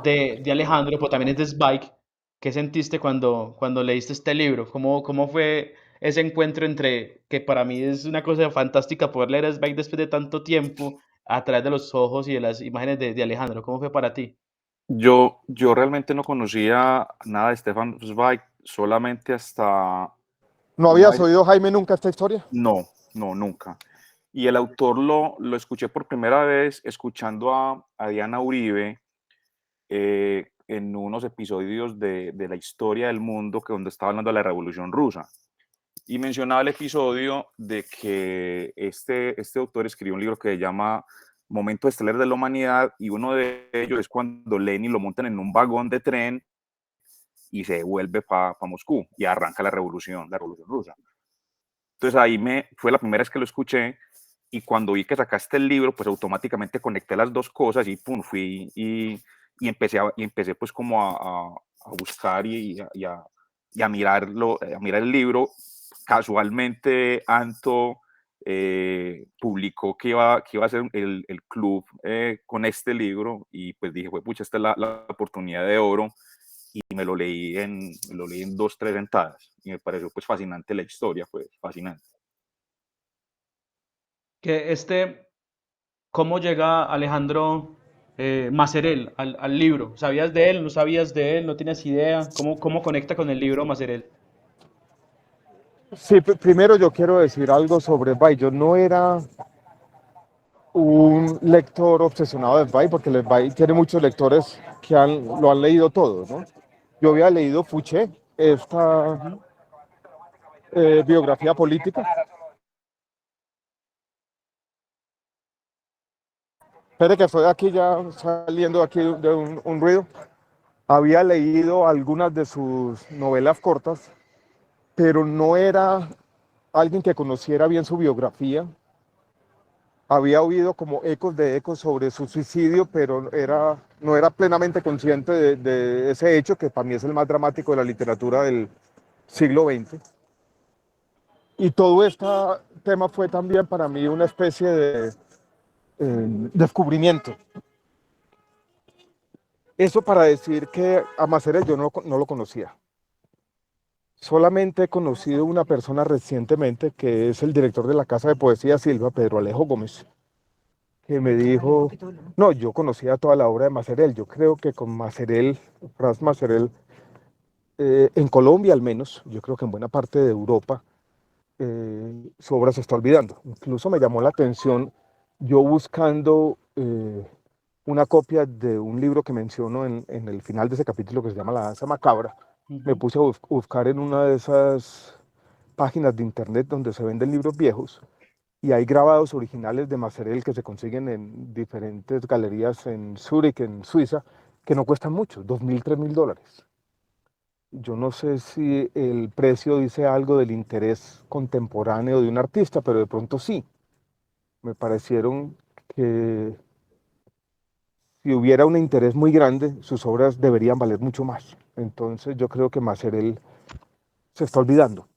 de Alejandro, pero también es de Zweig. ¿Qué sentiste cuando leíste este libro? ¿Cómo fue ese encuentro entre, que para mí es una cosa fantástica poder leer a Zweig después de tanto tiempo, a través de los ojos y de las imágenes de Alejandro? ¿Cómo fue para ti? Yo realmente no conocía nada de Stefan Zweig, solamente hasta... ¿No habías oído, Jaime, nunca esta historia? No, nunca. Y el autor lo escuché por primera vez escuchando a Diana Uribe en unos episodios de la historia del mundo, donde estaba hablando de la Revolución Rusa. Y mencionaba el episodio de que este autor escribió un libro que se llama Momento Estelar de la Humanidad, y uno de ellos es cuando Lenin lo montan en un vagón de tren y se vuelve para Moscú y arranca la revolución rusa. Entonces ahí fue la primera vez que lo escuché, y cuando vi que sacaste el libro, pues automáticamente conecté las dos cosas y pum, fui y empecé pues como a buscar y a mirar el libro, casualmente Anto publicó que iba a hacer el club con este libro y pues dije, pucha, esta es la oportunidad de oro, y me lo leí en 2-3 sentadas y me pareció pues fascinante la historia, pues fascinante. ¿Cómo llega Alejandro Macerel al libro? ¿Sabías de él? ¿No sabías de él? ¿No tienes idea? ¿Cómo conecta con el libro Macerel? Sí, primero yo quiero decir algo sobre Bay. Yo no era un lector obsesionado de Bay, porque el Bay tiene muchos lectores que lo han leído todo, ¿no? Yo había leído Fouché, esta biografía política. Espere que estoy aquí ya saliendo aquí de un ruido. Había leído algunas de sus novelas cortas, pero no era alguien que conociera bien su biografía. Había oído como ecos sobre su suicidio, pero no era plenamente consciente de ese hecho, que para mí es el más dramático de la literatura del siglo XX. Y todo este tema fue también para mí una especie de descubrimiento. Eso para decir que a Macerel yo no lo conocía. Solamente he conocido una persona recientemente, que es el director de la Casa de Poesía Silva, Pedro Alejo Gómez, que me dijo, no, yo conocía toda la obra de Macerel. Yo creo que con Macerel, Franz Macerel, en Colombia al menos, yo creo que en buena parte de Europa, su obra se está olvidando. Incluso me llamó la atención, yo buscando una copia de un libro que menciono en el final de ese capítulo, que se llama La Danza Macabra. Me puse a buscar en una de esas páginas de internet donde se venden libros viejos, y hay grabados originales de Macerel que se consiguen en diferentes galerías en Zúrich, en Suiza, que no cuestan mucho, $2.000, $3.000. Yo no sé si el precio dice algo del interés contemporáneo de un artista, pero de pronto sí. Me parecieron que si hubiera un interés muy grande, sus obras deberían valer mucho más. Entonces yo creo que Macerel se está olvidando.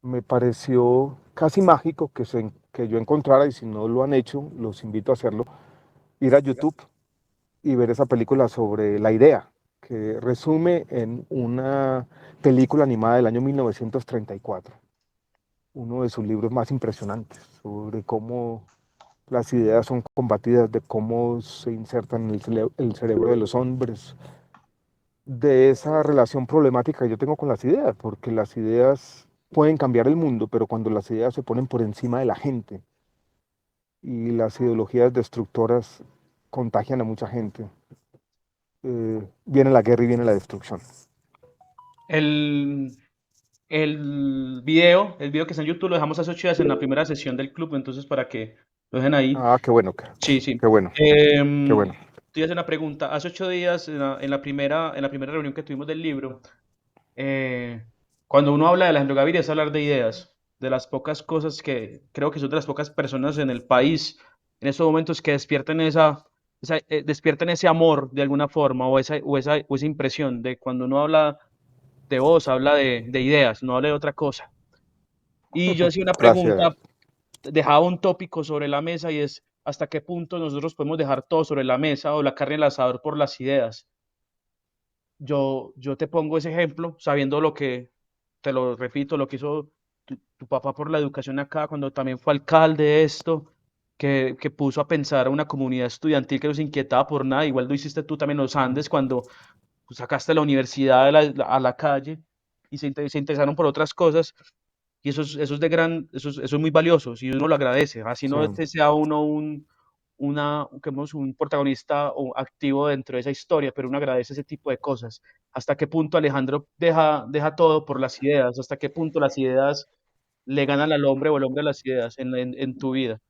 Me pareció casi mágico que yo encontrara, y si no lo han hecho, los invito a hacerlo, ir a YouTube y ver esa película sobre La Idea, que resume en una película animada del año 1934, uno de sus libros más impresionantes, sobre cómo las ideas son combatidas, de cómo se insertan en el cerebro de los hombres, de esa relación problemática que yo tengo con las ideas, porque las ideas pueden cambiar el mundo, pero cuando las ideas se ponen por encima de la gente y las ideologías destructoras contagian a mucha gente, viene la guerra y viene la destrucción. El video que está en YouTube lo dejamos hace 8 días en la primera sesión del club, entonces para que lo dejen ahí. Ah, qué bueno. Sí, sí. Qué bueno. Qué bueno. Te voy a hacer una pregunta. Hace 8 días, en la primera reunión que tuvimos del libro, cuando uno habla de Alejandro Gaviria es hablar de ideas, de las pocas cosas que creo que son de las pocas personas en el país en estos momentos que despiertan despiertan ese amor de alguna forma, o esa impresión de cuando uno habla de vos, habla de ideas, no habla de otra cosa. Y yo hacía una pregunta, dejaba un tópico sobre la mesa, y es hasta qué punto nosotros podemos dejar todo sobre la mesa o la carne al asador por las ideas. Yo te pongo ese ejemplo sabiendo lo que, te lo repito, lo que hizo tu papá por la educación acá, cuando también fue alcalde de esto, que puso a pensar a una comunidad estudiantil que no se inquietaba por nada. Igual lo hiciste tú también en los Andes, cuando sacaste la universidad a la calle y se interesaron por otras cosas. Y eso es muy valioso, y uno lo agradece, así no sea uno un protagonista o activo dentro de esa historia, pero uno agradece ese tipo de cosas. ¿Hasta qué punto Alejandro deja todo por las ideas? ¿Hasta qué punto las ideas le ganan al hombre, o el hombre a las ideas en tu vida?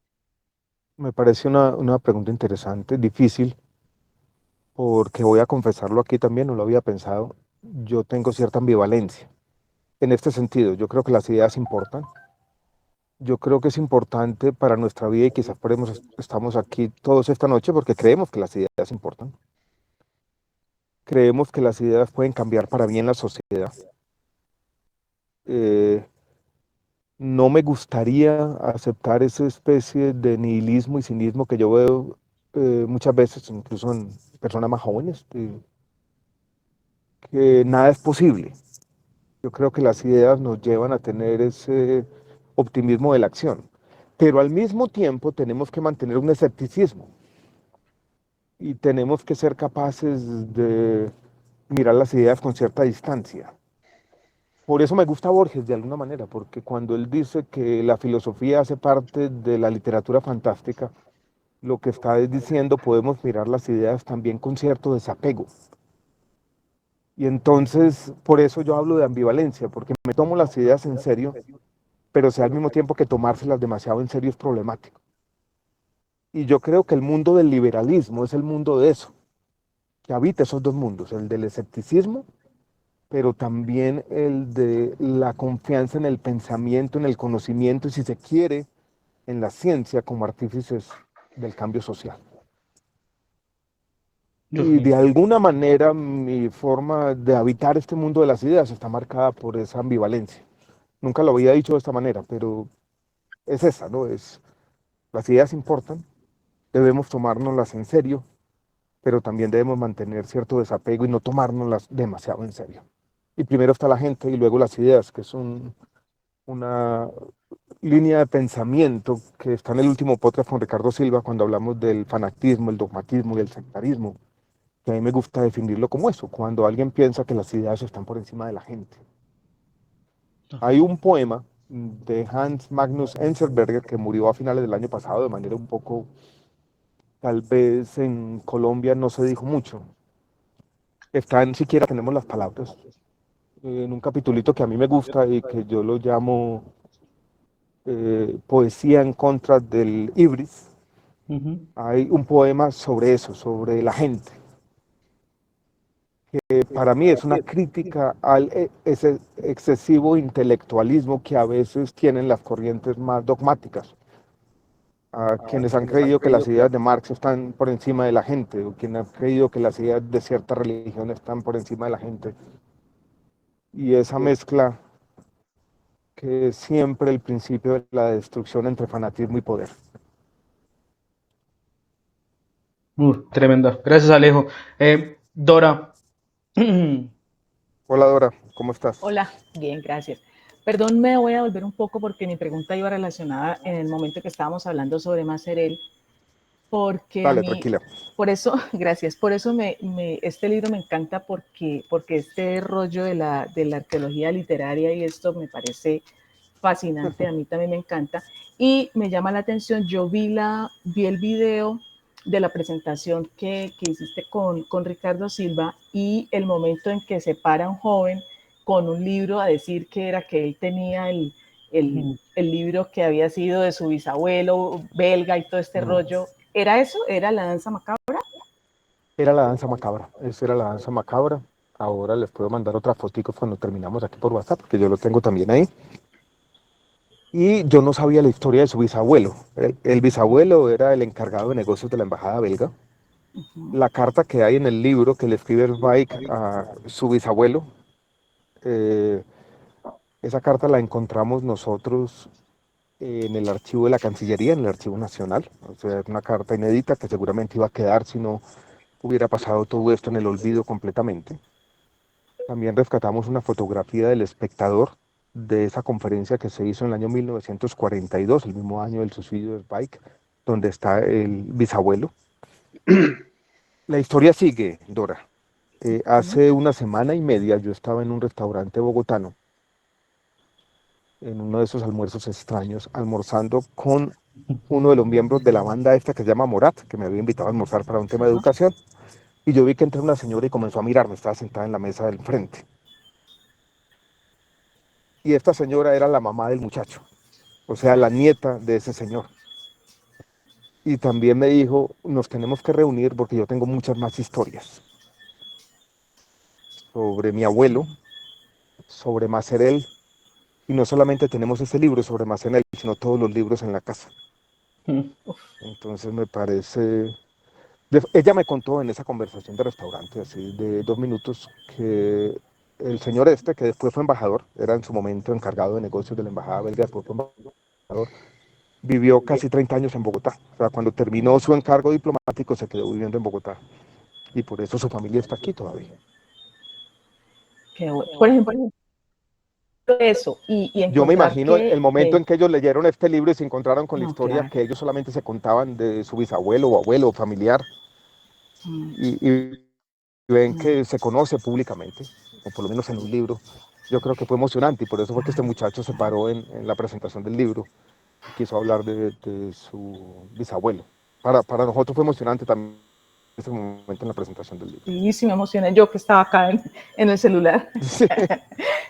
Me parece una pregunta interesante, difícil, porque voy a confesarlo aquí también, no lo había pensado. Yo tengo cierta ambivalencia en este sentido. Yo creo que las ideas importan. Yo creo que es importante para nuestra vida, y quizás por eso estamos aquí todos esta noche, porque creemos que las ideas importan. Creemos que las ideas pueden cambiar para bien la sociedad. eh, no me gustaría aceptar esa especie de nihilismo y cinismo que yo veo muchas veces, incluso en personas más jóvenes, que nada es posible. Yo creo que las ideas nos llevan a tener ese optimismo de la acción, pero al mismo tiempo tenemos que mantener un escepticismo y tenemos que ser capaces de mirar las ideas con cierta distancia. Por eso me gusta Borges de alguna manera, porque cuando él dice que la filosofía hace parte de la literatura fantástica, lo que está diciendo podemos mirar las ideas también con cierto desapego. Y entonces, por eso yo hablo de ambivalencia, porque me tomo las ideas en serio, pero sé al mismo tiempo que tomárselas demasiado en serio es problemático. Y yo creo que el mundo del liberalismo es el mundo de eso, que habita esos dos mundos, el del escepticismo, pero también el de la confianza en el pensamiento, en el conocimiento y, si se quiere, en la ciencia como artífices del cambio social. Y de alguna manera mi forma de habitar este mundo de las ideas está marcada por esa ambivalencia. Nunca lo había dicho de esta manera, pero es esa, ¿no? Las ideas importan, debemos tomárnoslas en serio, pero también debemos mantener cierto desapego y no tomárnoslas demasiado en serio. Y primero está la gente y luego las ideas, que es una línea de pensamiento que está en el último podcast con Ricardo Silva cuando hablamos del fanatismo, el dogmatismo y el sectarismo, que a mí me gusta definirlo como eso, cuando alguien piensa que las ideas están por encima de la gente. Hay un poema de Hans Magnus Enzensberger que murió a finales del año pasado de manera un poco, tal vez en Colombia no se dijo mucho. Está en Siquiera tenemos las palabras, en un capitulito que a mí me gusta y que yo lo llamo Poesía en contra del ibris. Hay un poema sobre eso, sobre la gente, que para mí es una crítica al ese excesivo intelectualismo que a veces tienen las corrientes más dogmáticas, a quienes han creído que las ideas de Marx están por encima de la gente, o quienes han creído que las ideas de cierta religión están por encima de la gente. Y esa mezcla que es siempre el principio de la destrucción entre fanatismo y poder. Tremenda. Gracias, Alejo. Dora. Hola Dora, ¿cómo estás? Hola, bien, gracias. Perdón, me voy a volver un poco porque mi pregunta iba relacionada en el momento que estábamos hablando sobre Macerel, porque Dale, a mí, tranquila. por eso, gracias, por eso este libro me encanta porque este rollo de la arqueología literaria y esto me parece fascinante, a mí también me encanta y me llama la atención. Yo vi el video de la presentación que hiciste con Ricardo Silva y el momento en que se para un joven con un libro a decir que él tenía el libro que había sido de su bisabuelo belga y todo este rollo. ¿Era eso? ¿Era la danza macabra? Era la danza macabra, esa era la danza macabra. Ahora les puedo mandar otras fotos cuando terminamos aquí por WhatsApp, porque yo lo tengo también ahí. Y yo no sabía la historia de su bisabuelo. El bisabuelo era el encargado de negocios de la embajada belga. La carta que hay en el libro que le escribe Zweig a su bisabuelo, esa carta la encontramos nosotros en el archivo de la Cancillería, en el Archivo Nacional. O sea, es una carta inédita que seguramente iba a quedar si no hubiera pasado todo esto en el olvido completamente. También rescatamos una fotografía del espectador de esa conferencia que se hizo en el año 1942, el mismo año del suicidio de Zweig, donde está el bisabuelo. La historia sigue, Dora. Hace una semana y media yo estaba en un restaurante bogotano, en uno de esos almuerzos extraños, almorzando con uno de los miembros de la banda esta que se llama Morat, que me había invitado a almorzar para un tema de educación, y yo vi que entró una señora y comenzó a mirarme, estaba sentada en la mesa del frente. Y esta señora era la mamá del muchacho, o sea, la nieta de ese señor. Y también me dijo, nos tenemos que reunir porque yo tengo muchas más historias sobre mi abuelo, sobre Macerel, y no solamente tenemos este libro sobre Macerel, sino todos los libros en la casa. Entonces me parece... Ella me contó en esa conversación de restaurante, así de 2 minutos, que el señor este, que después fue embajador, era en su momento encargado de negocios de la embajada belga, después fue embajador, vivió casi 30 años en Bogotá. O sea, cuando terminó su encargo diplomático se quedó viviendo en Bogotá. Y por eso su familia está aquí todavía. Qué bueno. Por ejemplo, eso, y Yo me encontrar imagino el momento que en que ellos leyeron este libro y se encontraron con la no, historia claro. que ellos solamente se contaban de su bisabuelo o abuelo o familiar y ven que se conoce públicamente, o por lo menos en un libro. Yo creo que fue emocionante y por eso fue que este muchacho se paró en la presentación del libro y quiso hablar de su bisabuelo. Para nosotros fue emocionante también ese momento en la presentación del libro. Sí, me emocioné yo que estaba acá en el celular.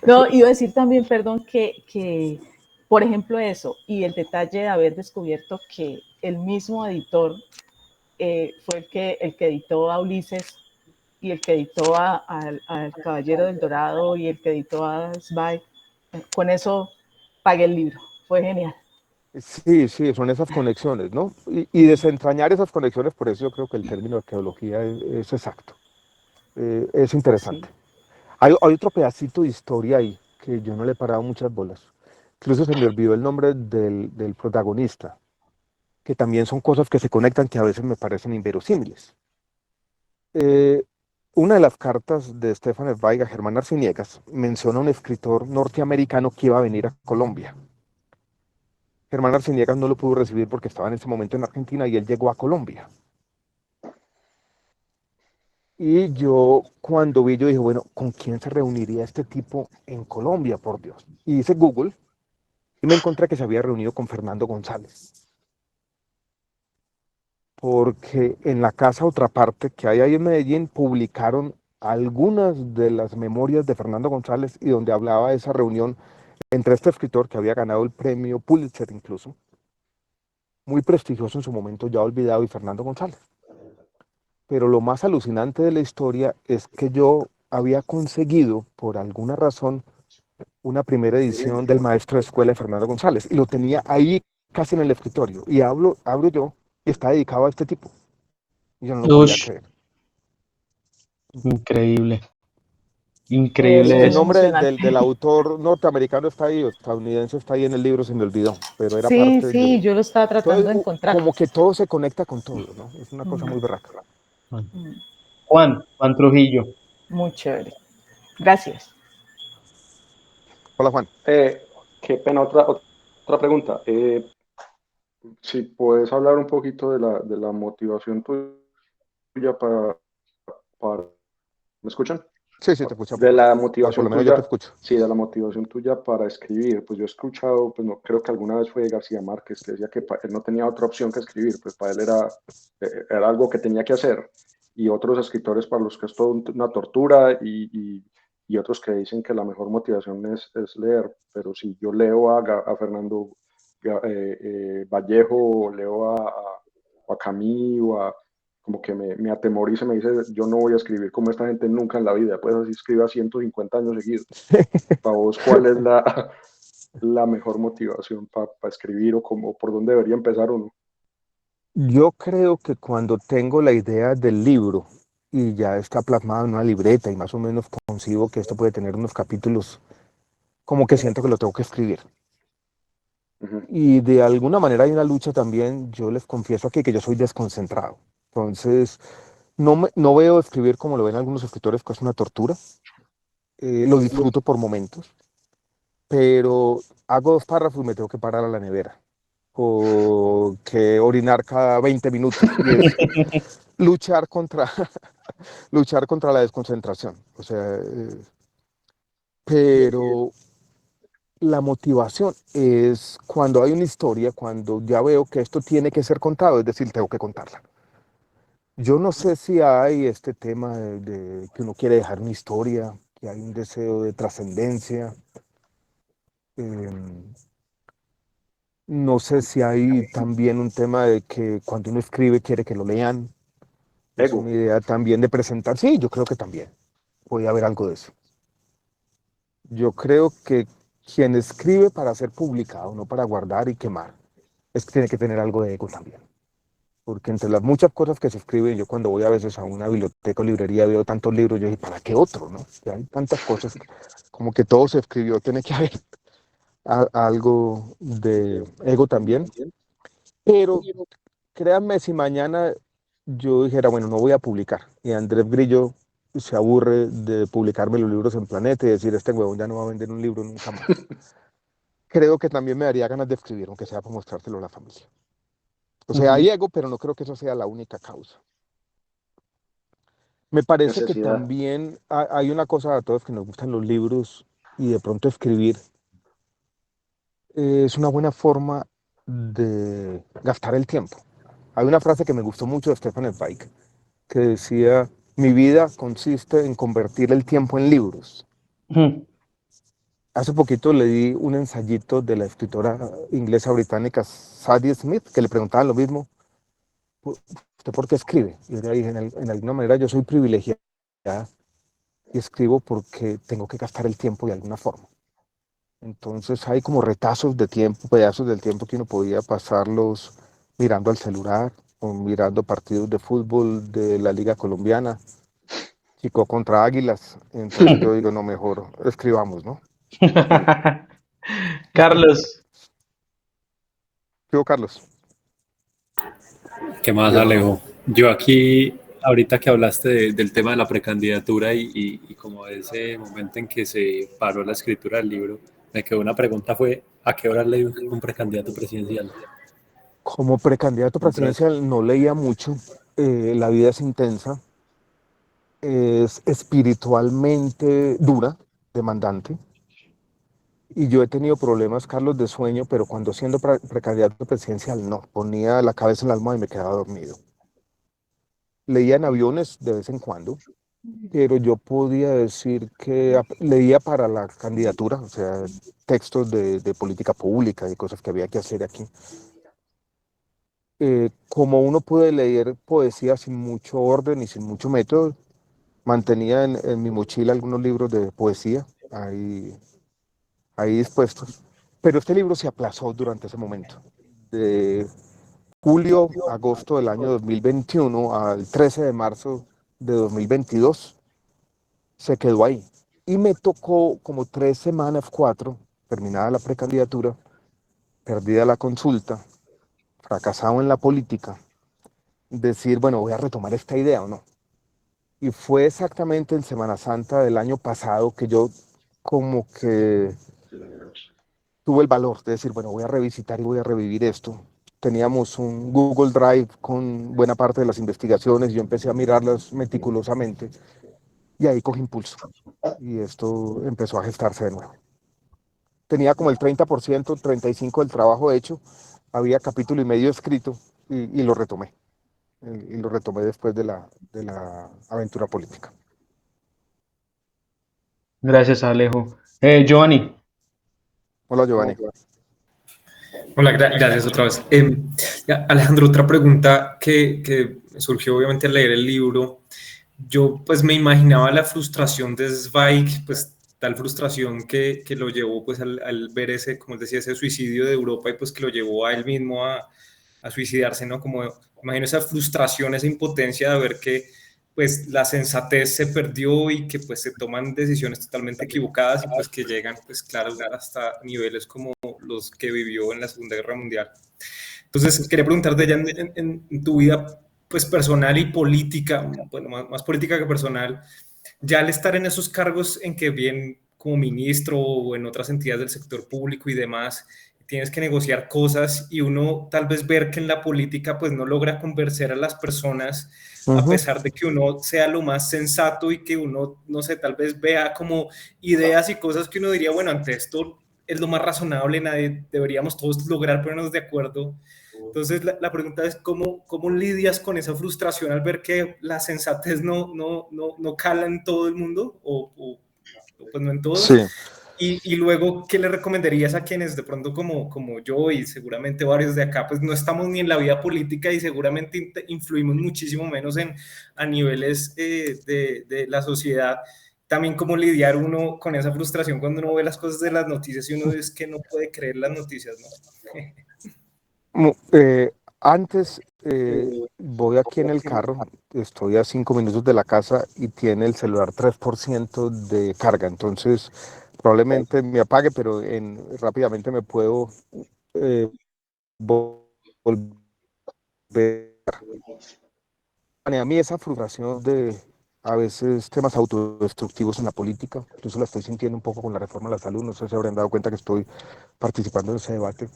No, iba a decir también, perdón, que, por ejemplo, eso, y el detalle de haber descubierto que el mismo editor fue el que editó a Ulises y el que editó al Caballero del Dorado y el que editó a Zweig. Con eso pagué el libro. Fue genial. Sí, sí, son esas conexiones, ¿no? Y desentrañar esas conexiones, por eso yo creo que el término arqueología es exacto. Es interesante. Hay otro pedacito de historia ahí que yo no le he parado muchas bolas. Incluso se me olvidó el nombre del protagonista, que también son cosas que se conectan que a veces me parecen inverosímiles. Eh, una de las cartas de Stefan Zweig a Germán Arciniegas menciona a un escritor norteamericano que iba a venir a Colombia. Germán Arciniegas no lo pudo recibir porque estaba en ese momento en Argentina y él llegó a Colombia. Y yo cuando vi, yo dije, bueno, ¿con quién se reuniría este tipo en Colombia, por Dios? Y hice Google y me encontré que se había reunido con Fernando González. Porque en la casa Otra Parte que hay ahí en Medellín publicaron algunas de las memorias de Fernando González y donde hablaba de esa reunión entre este escritor que había ganado el premio Pulitzer incluso, muy prestigioso en su momento, ya olvidado, y Fernando González. Pero lo más alucinante de la historia es que yo había conseguido, por alguna razón, una primera edición del maestro de escuela de Fernando González y lo tenía ahí casi en el escritorio. Y abro yo y está dedicado a este tipo. Y yo no lo podía Ush, creer. increíble. Eso Increíble El es eso. nombre emocionante. del autor norteamericano está ahí, o estadounidense está ahí en el libro, se me olvidó, pero era Sí, parte sí, de... yo lo estaba tratando Entonces, de encontrar. como que todo se conecta con todo, ¿no? Es una cosa muy berraca. Juan Trujillo. Muy chévere. Gracias. Hola, Juan. Qué pena, otra pregunta. Si puedes hablar un poquito de la motivación tuya para... ¿Me escuchan? Sí, sí, te escuchamos. De la O por motivación lo menos yo te tuya, escucho. sí, de la motivación tuya para escribir. Pues yo he escuchado, pues no, creo que alguna vez fue García Márquez que decía que él no tenía otra opción que escribir, pues para él era algo que tenía que hacer. Y otros escritores para los que es todo una tortura y otros que dicen que la mejor motivación es leer. Pero si yo leo a Fernando Vallejo, o leo a Camus, como que me atemoriza y me dice, yo no voy a escribir como esta gente nunca en la vida, pues así escriba 150 años seguidos. Para vos, ¿cuál es la mejor motivación para escribir o por dónde debería empezar uno? Yo creo que cuando tengo la idea del libro y ya está plasmado en una libreta y más o menos concibo que esto puede tener unos capítulos, como que siento que lo tengo que escribir. Y de alguna manera hay una lucha también, yo les confieso aquí que yo soy desconcentrado. Entonces, no veo escribir como lo ven algunos escritores, que es una tortura. Lo disfruto por momentos, pero hago 2 párrafos y me tengo que parar a la nevera o que orinar cada 20 minutos. Y es luchar contra, luchar contra la desconcentración. O sea, pero la motivación es cuando hay una historia, cuando ya veo que esto tiene que ser contado, es decir, tengo que contarla. Yo no sé si hay este tema de que uno quiere dejar una historia, que hay un deseo de trascendencia. No sé si hay también un tema de que cuando uno escribe quiere que lo lean. Es una idea también de presentar. Sí, yo creo que también puede haber algo de eso. Yo creo que quien escribe para ser publicado, no para guardar y quemar, es que tiene que tener algo de ego también. porque entre las muchas cosas que se escriben, yo cuando voy a veces a una biblioteca o librería veo tantos libros, yo digo, ¿para qué otro, no? Ya hay tantas cosas, como que todo se escribió, tiene que haber algo de ego también, pero créanme, si mañana yo dijera, bueno, no voy a publicar, y Andrés Grillo se aburre de publicarme los libros en Planeta y decir, este huevón ya no va a vender un libro nunca más, creo que también me daría ganas de escribir, aunque sea para mostrárselo a la familia. O sea, hay ego, pero no creo que eso sea la única causa. Me parece que Necesidad. también hay una cosa a todos que nos gustan los libros y de pronto escribir es una buena forma de gastar el tiempo. Hay una frase que me gustó mucho de Stefan Zweig que decía, mi vida consiste en convertir el tiempo en libros. Hace poquito leí un ensayito de la escritora inglesa británica Sadie Smith que le preguntaban lo mismo, ¿usted por qué escribe? Y yo le dije, en alguna manera yo soy privilegiada y escribo porque tengo que gastar el tiempo de alguna forma. Entonces hay como retazos de tiempo, pedazos del tiempo que uno podía pasarlos mirando al celular o mirando partidos de fútbol de la Liga Colombiana, Chico contra Águilas. Entonces yo digo, no, mejor escribamos, ¿no? Carlos. ¿Qué Carlos? ¿Qué más, Alejo? Yo aquí, ahorita que hablaste del tema de la precandidatura y como de ese momento en que se paró la escritura del libro, me quedó una pregunta, fue, ¿a qué hora leí un precandidato presidencial? Como precandidato presidencial no leía mucho, la vida es intensa, es espiritualmente dura, demandante, y yo he tenido problemas, Carlos, de sueño, pero cuando siendo precandidato presidencial no, ponía la cabeza en la almohada y me quedaba dormido. Leía en aviones de vez en cuando, pero yo podía decir que leía para la candidatura, o sea, textos de política pública y cosas que había que hacer aquí. Como uno puede leer poesía sin mucho orden y sin mucho método, mantenía en mi mochila algunos libros de poesía ahí dispuestos, pero este libro se aplazó durante ese momento. De julio, agosto del año 2021 al 13 de marzo de 2022, se quedó ahí. Y me tocó como 3 semanas, 4, terminada la precandidatura, perdida la consulta, fracasado en la política, decir, bueno, voy a retomar esta idea o no. Y fue exactamente en Semana Santa del año pasado que yo como que tuve el valor de decir, bueno, voy a revisitar y voy a revivir esto. Teníamos un Google Drive con buena parte de las investigaciones, yo empecé a mirarlas meticulosamente y ahí cogí impulso y esto empezó a gestarse de nuevo. Tenía como el 30%, 35% del trabajo hecho, había capítulo y medio escrito y lo retomé. Y lo retomé después de la aventura política. Gracias, Alejo. Giovanni. Hola, Giovanni. Hola, gracias otra vez. Alejandro, otra pregunta que surgió obviamente al leer el libro. Yo pues me imaginaba la frustración de Zweig, pues tal frustración que lo llevó pues al ver ese, como decía, ese suicidio de Europa y pues que lo llevó a él mismo a suicidarse, ¿no? Como imagino esa frustración, esa impotencia de ver que pues la sensatez se perdió y que pues se toman decisiones totalmente equivocadas y pues que llegan pues claro hasta niveles como los que vivió en la Segunda Guerra Mundial. Entonces quería preguntarte ya en tu vida pues personal y política, bueno, más política que personal, ya al estar en esos cargos en que bien como ministro o en otras entidades del sector público y demás, tienes que negociar cosas y uno tal vez ver que en la política pues no logra convencer a las personas a pesar de que uno sea lo más sensato y que uno, no sé, tal vez vea como ideas y cosas que uno diría, bueno, ante esto es lo más razonable, deberíamos todos lograr ponernos de acuerdo. Entonces la pregunta es ¿cómo lidias con esa frustración al ver que la sensatez no cala en todo el mundo o pues no en todos? Sí. Y luego, ¿qué le recomendarías a quienes de pronto como yo y seguramente varios de acá, pues no estamos ni en la vida política y seguramente influimos muchísimo menos a niveles de la sociedad? También cómo lidiar uno con esa frustración cuando uno ve las cosas de las noticias y uno es que no puede creer las noticias, ¿no? Antes, voy aquí en el carro, estoy a 5 minutos de la casa y tiene el celular 3% de carga, entonces probablemente me apague, pero rápidamente me puedo volver. A mí esa frustración de a veces temas autodestructivos en la política, yo se la estoy sintiendo un poco con la reforma a la salud, no sé si habrán dado cuenta que estoy participando en ese debate,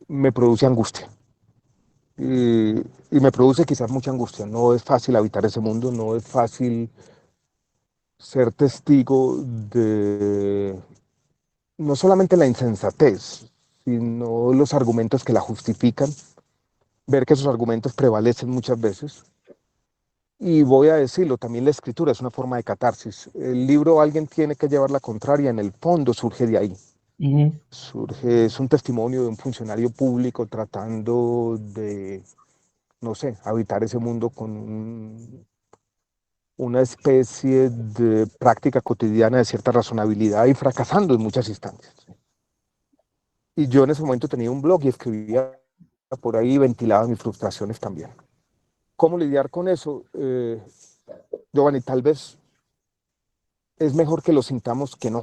me produce angustia. Y me produce quizás mucha angustia. No es fácil habitar ese mundo, no es fácil ser testigo de no solamente la insensatez, sino los argumentos que la justifican, ver que esos argumentos prevalecen muchas veces. Y voy a decirlo, también la escritura es una forma de catarsis. El libro alguien tiene que llevar la contraria, en el fondo surge de ahí. Es un testimonio de un funcionario público tratando de, no sé, habitar ese mundo con una especie de práctica cotidiana de cierta razonabilidad y fracasando en muchas instancias. Y yo en ese momento tenía un blog y escribía por ahí y ventilaba mis frustraciones también. ¿Cómo lidiar con eso? Giovanni, tal vez es mejor que lo sintamos que no.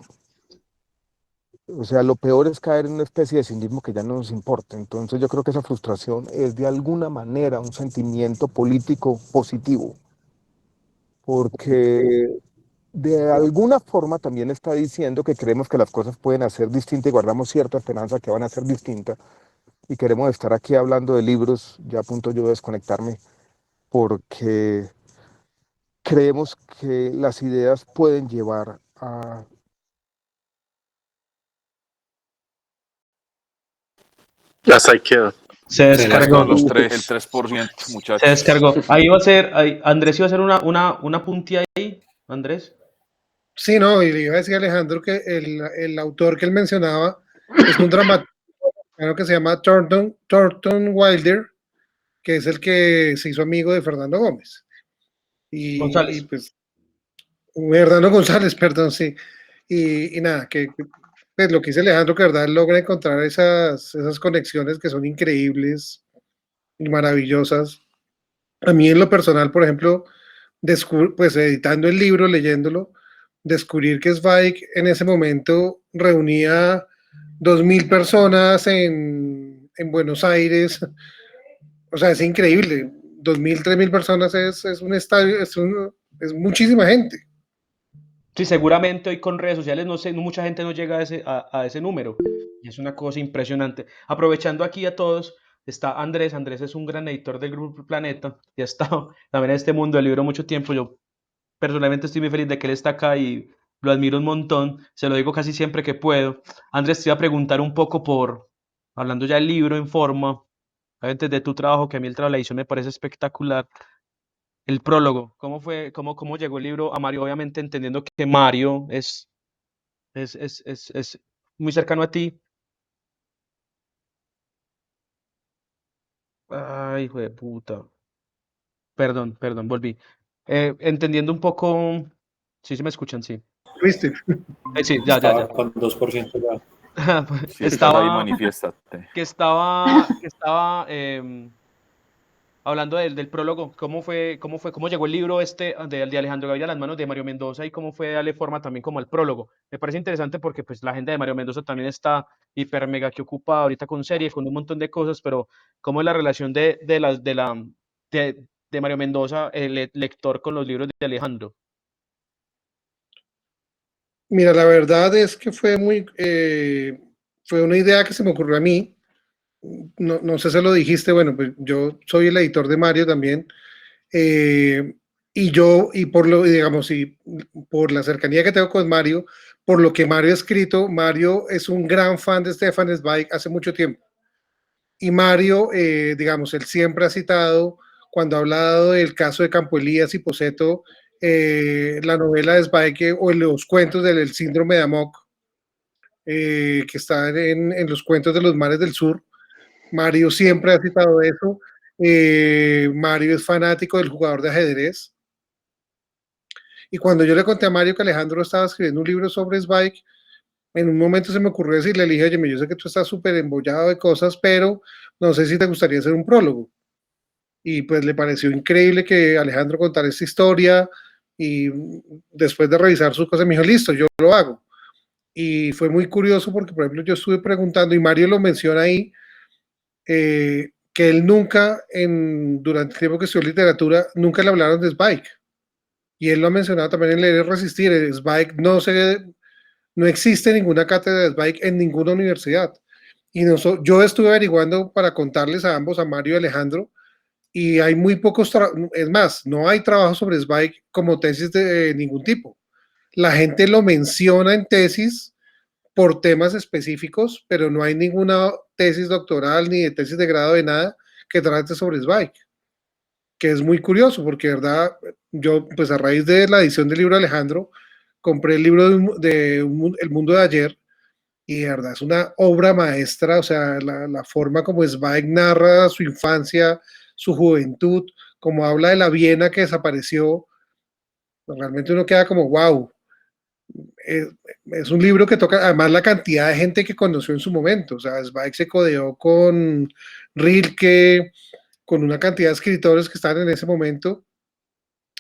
O sea, lo peor es caer en una especie de cinismo que ya no nos importa. Entonces yo creo que esa frustración es de alguna manera un sentimiento político positivo, porque de alguna forma también está diciendo que creemos que las cosas pueden hacer distintas y guardamos cierta esperanza que van a ser distintas. Y queremos estar aquí hablando de libros, ya a punto yo de desconectarme, porque creemos que las ideas pueden llevar a... Ya se quedó. Se descargó. El 3%, muchachos. Se descargó. Ahí va a ser, Andrés iba a hacer una puntilla ahí, Andrés. Sí, no, y le iba a decir a Alejandro que el autor que él mencionaba es un dramaturgo que se llama Thornton Wilder, que es el que se hizo amigo de Fernando Gómez. González. Y pues, Fernando González, perdón, sí. Y nada, que pues lo que dice Alejandro, que de verdad logra encontrar esas conexiones que son increíbles y maravillosas. A mí en lo personal, por ejemplo, pues editando el libro, leyéndolo, descubrir que Zweig en ese momento reunía 2.000 personas en Buenos Aires. O sea, es increíble. 2.000, 3.000 personas es un estadio, es muchísima gente. Sí, seguramente hoy con redes sociales, no sé, mucha gente no llega a ese número. Y es una cosa impresionante. Aprovechando aquí a todos, está Andrés. Andrés es un gran editor del Grupo Planeta y ha estado también en este mundo del libro mucho tiempo. Yo personalmente estoy muy feliz de que él está acá y lo admiro un montón. Se lo digo casi siempre que puedo. Andrés, te iba a preguntar un poco hablando ya del libro en forma, antes de tu trabajo, que a mí el trabajo de la edición me parece espectacular. El prólogo, ¿cómo fue, cómo llegó el libro a Mario? Obviamente entendiendo que Mario es muy cercano a ti. Ay, hijo de puta. Perdón, volví. Entendiendo un poco. Sí, sí me escuchan, sí. ¿Viste? Sí, ya. Estaba con 2% ya. Si estás ahí, manifiéstate. Que estaba hablando del prólogo, ¿cómo llegó el libro de Alejandro Gaviria a las manos de Mario Mendoza y cómo fue darle forma también como al prólogo? Me parece interesante porque pues la agenda de Mario Mendoza también está hiper mega que ocupada ahorita con series, con un montón de cosas, pero ¿cómo es la relación de Mario Mendoza, el lector, con los libros de Alejandro? Mira, la verdad es que fue una idea que se me ocurrió a mí. No sé si lo dijiste, bueno, pues yo soy el editor de Mario también. Y por la cercanía que tengo con Mario, por lo que Mario ha escrito, Mario es un gran fan de Stefan Zweig hace mucho tiempo. Y Mario, digamos, él siempre ha citado, cuando ha hablado del caso de Campo Elías y Poseto, la novela de Zweig o los cuentos del síndrome de Amok, que están en los cuentos de los mares del sur. Mario siempre ha citado eso. Mario es fanático del jugador de ajedrez. Y cuando yo le conté a Mario que Alejandro estaba escribiendo un libro sobre Zweig, en un momento se me ocurrió decirle, le dije, oye, yo sé que tú estás súper embollado de cosas, pero no sé si te gustaría hacer un prólogo. Y pues le pareció increíble que Alejandro contara esta historia y después de revisar sus cosas me dijo, listo, yo lo hago. Y fue muy curioso porque, por ejemplo, yo estuve preguntando, y Mario lo menciona ahí, que él nunca, durante el tiempo que estudió literatura, nunca le hablaron de Zweig. Y él lo ha mencionado también en Leer y Resistir. Zweig no existe ninguna cátedra de Zweig en ninguna universidad. Y yo estuve averiguando para contarles a ambos, a Mario y Alejandro, y hay muy pocos, es más, no hay trabajo sobre Zweig como tesis de ningún tipo. La gente lo menciona en tesis por temas específicos, pero no hay ninguna tesis doctoral ni de tesis de grado de nada que trate sobre Zweig, que es muy curioso porque, verdad, yo pues a raíz de la edición del libro de Alejandro, compré el libro El Mundo de Ayer y de verdad es una obra maestra, o sea, la forma como Zweig narra su infancia, su juventud, como habla de la Viena que desapareció, realmente uno queda como, wow, es un libro que toca además la cantidad de gente que conoció en su momento, o sea, Zweig se codeó con Rilke, con una cantidad de escritores que están en ese momento,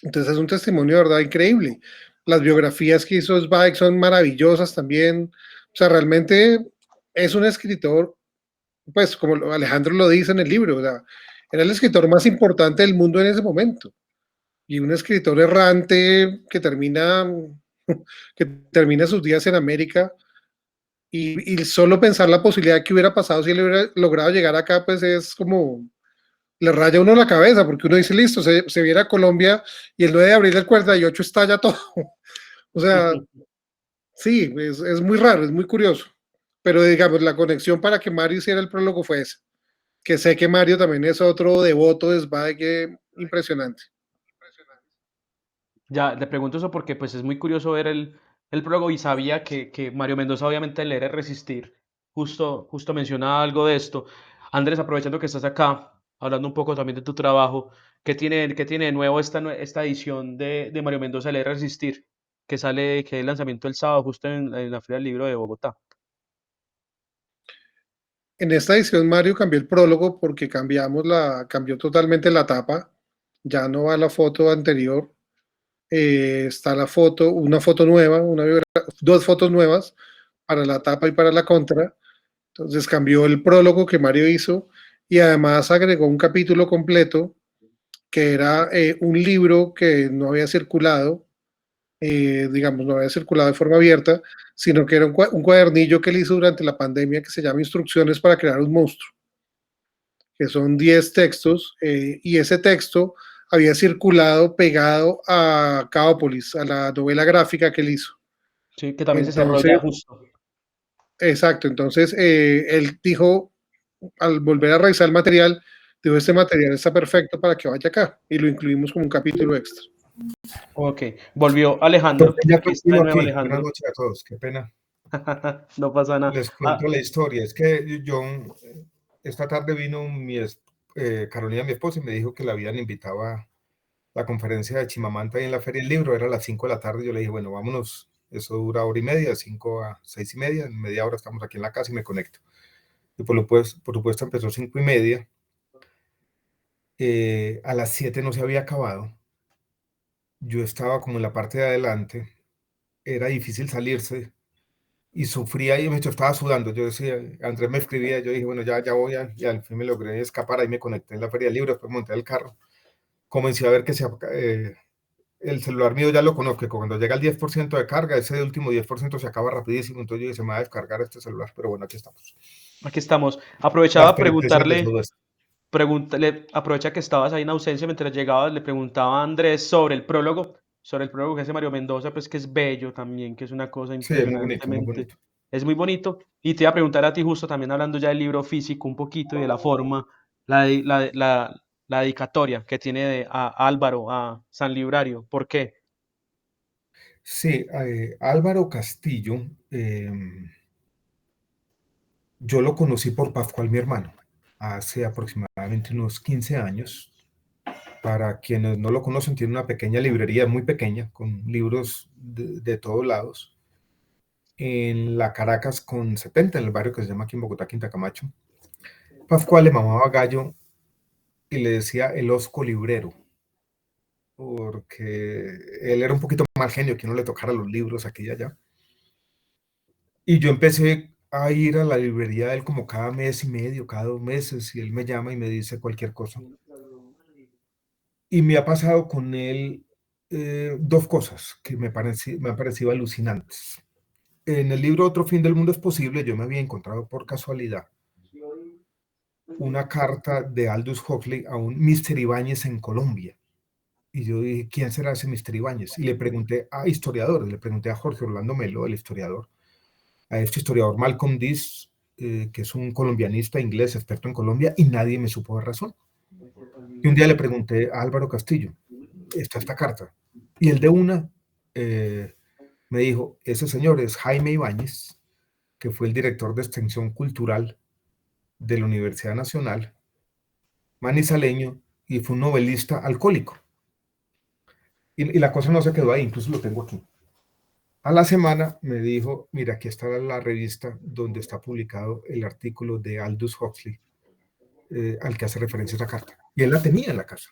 entonces es un testimonio de verdad increíble. Las biografías que hizo Zweig son maravillosas también, o sea, realmente es un escritor, pues como Alejandro lo dice en el libro, o sea, era el escritor más importante del mundo en ese momento, y un escritor errante que termina sus días en América, y solo pensar la posibilidad que hubiera pasado si él hubiera logrado llegar acá, pues es como, le raya a uno la cabeza, porque uno dice, listo, se viene a Colombia y el 9 de abril del 48 estalla todo. O sea, sí, es muy raro, es muy curioso. Pero digamos, la conexión para que Mario hiciera el prólogo fue esa. Que sé que Mario también es otro devoto de Zweig impresionante. Ya, le pregunto eso porque pues es muy curioso ver el prólogo y sabía que Mario Mendoza obviamente en Leer y Resistir justo menciona algo de esto. Andrés, aprovechando que estás acá, hablando un poco también de tu trabajo, qué tiene de nuevo esta edición de Mario Mendoza Leer y Resistir? Que es el lanzamiento el sábado justo en la Feria del Libro de Bogotá. En esta edición Mario cambió el prólogo porque cambió totalmente la tapa. Ya no va la foto anterior. Está una foto nueva, dos fotos nuevas para la tapa y para la contra. Entonces cambió el prólogo que Mario hizo y además agregó un capítulo completo que era un libro que no había circulado, digamos, no había circulado de forma abierta, sino que era un cuadernillo que él hizo durante la pandemia que se llama Instrucciones para crear un monstruo, que son 10 textos, y ese texto había circulado pegado a Caópolis, a la novela gráfica que él hizo. Sí, que también se cerró Entonces, ya justo. exacto, entonces él dijo, al volver a revisar el material, dijo, este material está perfecto para que vaya acá, y lo incluimos como un capítulo extra. Ok, volvió Alejandro. Ya Aquí está de continúo nuevo aquí. Alejandro. Buenas noches a todos, qué pena. No pasa nada. Les cuento la historia. Es que esta tarde vino Carolina, mi esposa, y me dijo que la habían invitado a la conferencia de Chimamanta ahí en la Feria del Libro, era a las 5 de la tarde. Yo le dije, bueno, vámonos, eso dura hora y media, 5 a 6 y media, en media hora estamos aquí en la casa y me conecto. Y por supuesto empezó 5 y media. A las 7 no se había acabado. Yo estaba como en la parte de adelante, era difícil salirse y sufría y yo estaba sudando. Yo decía, Andrés me escribía, yo dije, bueno, ya voy, y al fin me logré escapar, ahí me conecté en la Feria del Libro, después monté el carro, comencé a ver que el celular mío ya lo conozco, que cuando llega al 10% de carga, ese último 10% se acaba rapidísimo, entonces yo dije, se me va a descargar este celular, pero bueno, aquí estamos. Aquí estamos. Aprovechaba a preguntarle, aprovecha que estabas ahí en ausencia mientras llegabas, le preguntaba a Andrés sobre el prólogo que hace Mario Mendoza, pues que es bello también, que es una cosa Sí, es muy bonito, muy impresionantemente, bonito. es muy bonito. Y te iba a preguntar a ti justo también hablando ya del libro físico un poquito y de la forma, la dedicatoria que tiene a Álvaro, a San Librario. ¿Por qué? Sí, Álvaro Castillo, yo lo conocí por Pascual, mi hermano, hace aproximadamente unos 15 años. Para quienes no lo conocen, tiene una pequeña librería, muy pequeña, con libros de todos lados. en la Caracas con 70, en el barrio que se llama aquí en Bogotá, Quinta Camacho. Pascual le mamaba gallo y le decía el osco librero, porque él era un poquito mal genio, que no le tocara los libros aquí y allá. Y yo empecé a ir a la librería de él como cada mes y medio, cada 2 meses, y él me llama y me dice cualquier cosa. Y me ha pasado con él 2 cosas que me han parecido alucinantes. En el libro Otro fin del mundo es posible, yo me había encontrado por casualidad una carta de Aldous Huxley a un Mr. Ibáñez en Colombia. Y yo dije, ¿quién será ese Mr. Ibáñez? Y le pregunté a historiadores, le pregunté a Jorge Orlando Melo, el historiador, a este historiador Malcolm Dees, que es un colombianista inglés experto en Colombia, y nadie me supo dar razón. Y un día le pregunté a Álvaro Castillo, está esta carta, y el de una me dijo, ese señor es Jaime Ibáñez, que fue el director de extensión cultural de la Universidad Nacional, manizaleño, y fue un novelista alcohólico. Y la cosa no se quedó ahí, incluso lo tengo aquí. A la semana me dijo, mira, aquí está la revista donde está publicado el artículo de Aldous Huxley, al que hace referencia esa carta. Y él la tenía en la casa.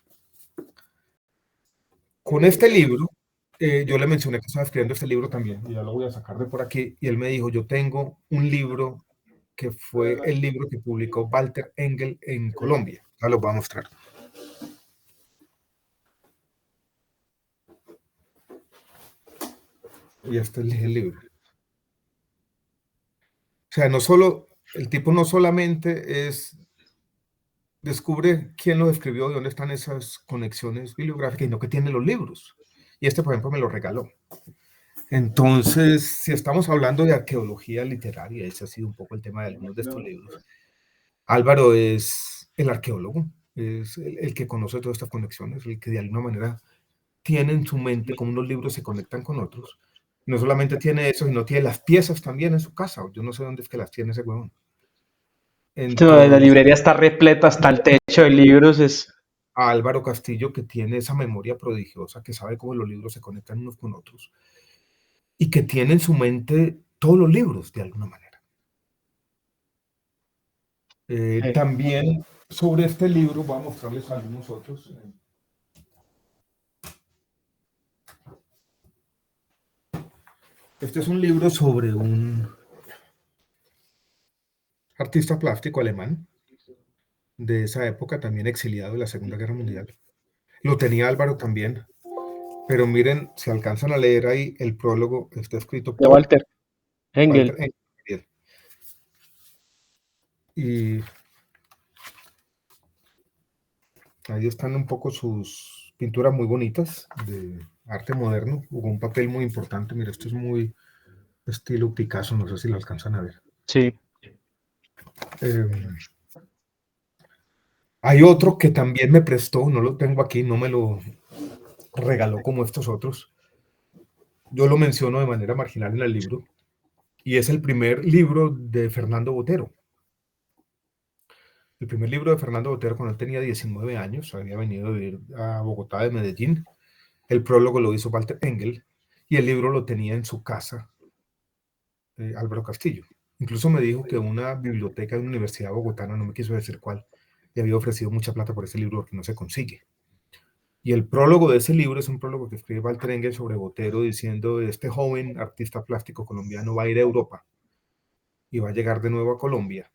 Con este libro, yo le mencioné que estaba escribiendo este libro también, y ya lo voy a sacar de por aquí, y él me dijo, yo tengo un libro que fue el libro que publicó Walter Engel en Colombia. Ya lo voy a mostrar. Y este es el libro. O sea, no solo, el tipo no solamente descubre quién lo escribió y dónde están esas conexiones bibliográficas, sino que tiene los libros. Y este, por ejemplo, me lo regaló. Entonces, si estamos hablando de arqueología literaria, ese ha sido un poco el tema de algunos de estos libros. Álvaro es el arqueólogo, es el que conoce todas estas conexiones, el que de alguna manera tiene en su mente cómo unos libros se conectan con otros. No solamente tiene eso, sino tiene las piezas también en su casa. Yo no sé dónde es que las tiene ese huevón. Entonces, La librería está repleta hasta el techo de libros. A Álvaro Castillo, que tiene esa memoria prodigiosa, que sabe cómo los libros se conectan unos con otros, y que tiene en su mente todos los libros, de alguna manera. También sobre este libro, voy a mostrarles algunos otros. Este es un libro sobre un artista plástico alemán de esa época, también exiliado de la Segunda Guerra Mundial. Lo tenía Álvaro también, pero miren, si alcanzan a leer ahí, el prólogo está escrito por Walter Engel. Walter Engel. Y ahí están un poco sus pinturas muy bonitas de arte moderno. Jugó un papel muy importante. Mira, esto es muy estilo Picasso, no sé si lo alcanzan a ver. Sí. Hay otro que también me prestó, no lo tengo aquí, no me lo regaló como estos otros. Yo lo menciono de manera marginal en el libro, y es el primer libro de Fernando Botero. El primer libro de Fernando Botero cuando él tenía 19 años, había venido a vivir a Bogotá de Medellín. El prólogo lo hizo Walter Engel, y el libro lo tenía en su casa Álvaro Castillo. Incluso me dijo que una biblioteca de una universidad bogotana, no me quiso decir cuál, le había ofrecido mucha plata por ese libro porque no se consigue. Y el prólogo de ese libro es un prólogo que escribe Walter Engel sobre Botero, diciendo: este joven artista plástico colombiano va a ir a Europa y va a llegar de nuevo a Colombia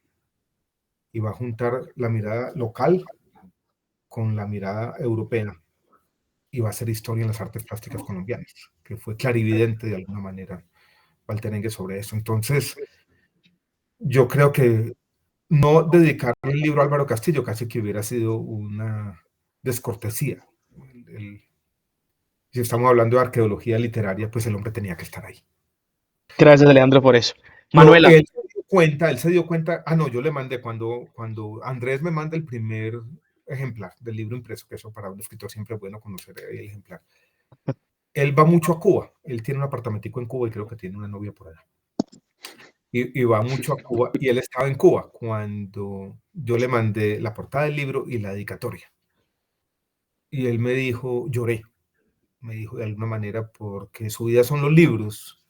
y va a juntar la mirada local con la mirada europea y va a hacer historia en las artes plásticas colombianas, que fue clarividente de alguna manera Walter Engel sobre eso. Entonces, yo creo que no dedicarle el libro a Álvaro Castillo casi que hubiera sido una descortesía. Si estamos hablando de arqueología literaria, pues el hombre tenía que estar ahí. Gracias, Alejandro, por eso. Manuela. Él se dio cuenta, no, yo le mandé, cuando Andrés me manda el primer ejemplar del libro impreso, que eso para un escritor siempre es bueno conocer el ejemplar. Él va mucho a Cuba, él tiene un apartamentico en Cuba y creo que tiene una novia por allá. Y va mucho a Cuba, y él estaba en Cuba cuando yo le mandé la portada del libro y la dedicatoria. Y él me dijo, lloré, me dijo de alguna manera, porque su vida son los libros,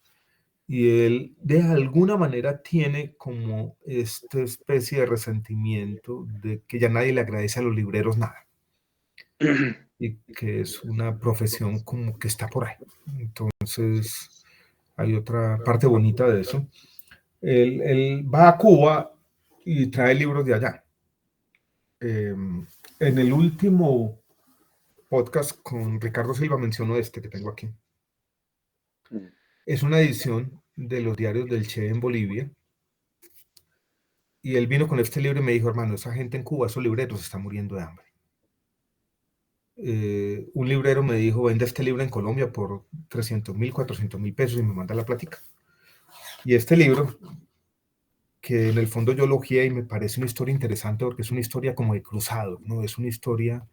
Y él de alguna manera tiene como esta especie de resentimiento de que ya nadie le agradece a los libreros nada. Y que es una profesión como que está por ahí. Entonces, hay otra parte bonita de eso. Él va a Cuba y trae libros de allá. En el último podcast con Ricardo Silva mencionó este que tengo aquí. Es una edición de los diarios del Che en Bolivia. Y él vino con este libro y me dijo, hermano, esa gente en Cuba, esos libreros están muriendo de hambre. Un librero me dijo, vende este libro en Colombia por 300.000, 400.000 pesos y me manda la plática. Y este libro, que en el fondo yo lo ojeé y me parece una historia interesante porque es una historia como de cruzado, ¿no? Es una historia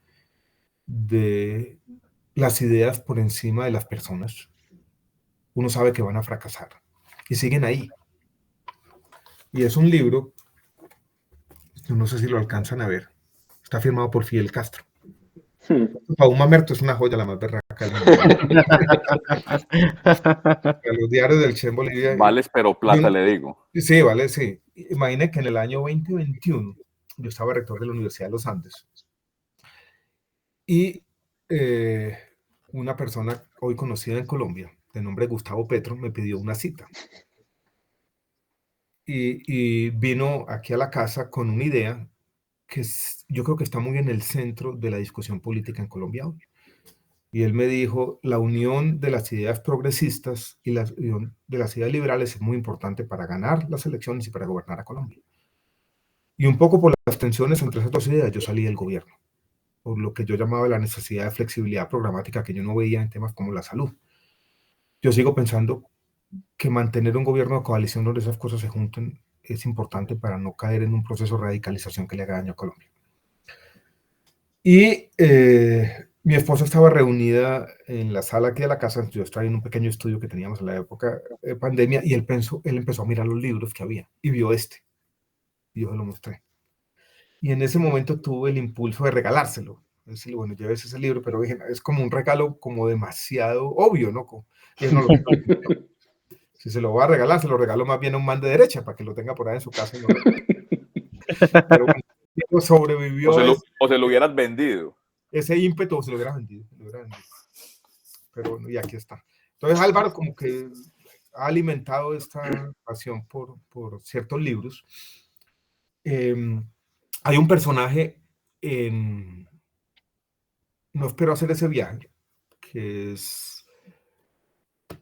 de las ideas por encima de las personas. Uno sabe que van a fracasar y siguen ahí. Y es un libro, yo no sé si lo alcanzan a ver, está firmado por Fidel Castro. Para un mamerto es una joya la más berraca del mundo. Los diarios del Che en Bolivia. Vales, pero plata, le digo. Sí, vale, sí. Imagine que en el año 2021 yo estaba rector de la Universidad de los Andes y una persona hoy conocida en Colombia, de nombre Gustavo Petro, me pidió una cita. Y vino aquí a la casa con una idea que yo creo que está muy en el centro de la discusión política en Colombia hoy. Y él me dijo, la unión de las ideas progresistas y la unión de las ideas liberales es muy importante para ganar las elecciones y para gobernar a Colombia. Y un poco por las tensiones entre esas dos ideas, yo salí del gobierno, por lo que yo llamaba la necesidad de flexibilidad programática que yo no veía en temas como la salud. Yo sigo pensando que mantener un gobierno de coalición donde esas cosas se junten es importante para no caer en un proceso de radicalización que le haga daño a Colombia. Y mi esposa estaba reunida en la sala aquí de la casa, yo estaba en un pequeño estudio que teníamos en la época de pandemia, y él empezó a mirar los libros que había, y vio este, y yo se lo mostré. Y en ese momento tuve el impulso de regalárselo. Decirle, bueno, lleves ese libro, pero dije, es como un regalo como demasiado obvio, ¿no? Si se lo voy a regalar, se lo regalo más bien a un man de derecha, para que lo tenga por ahí en su casa. Y no pero bueno, sobrevivió. O se lo hubieras vendido. Ese ímpetu se lo hubiera vendido. Pero bueno, y aquí está. Entonces Álvaro como que ha alimentado esta pasión por ciertos libros. Hay un personaje no espero hacer ese viaje, que es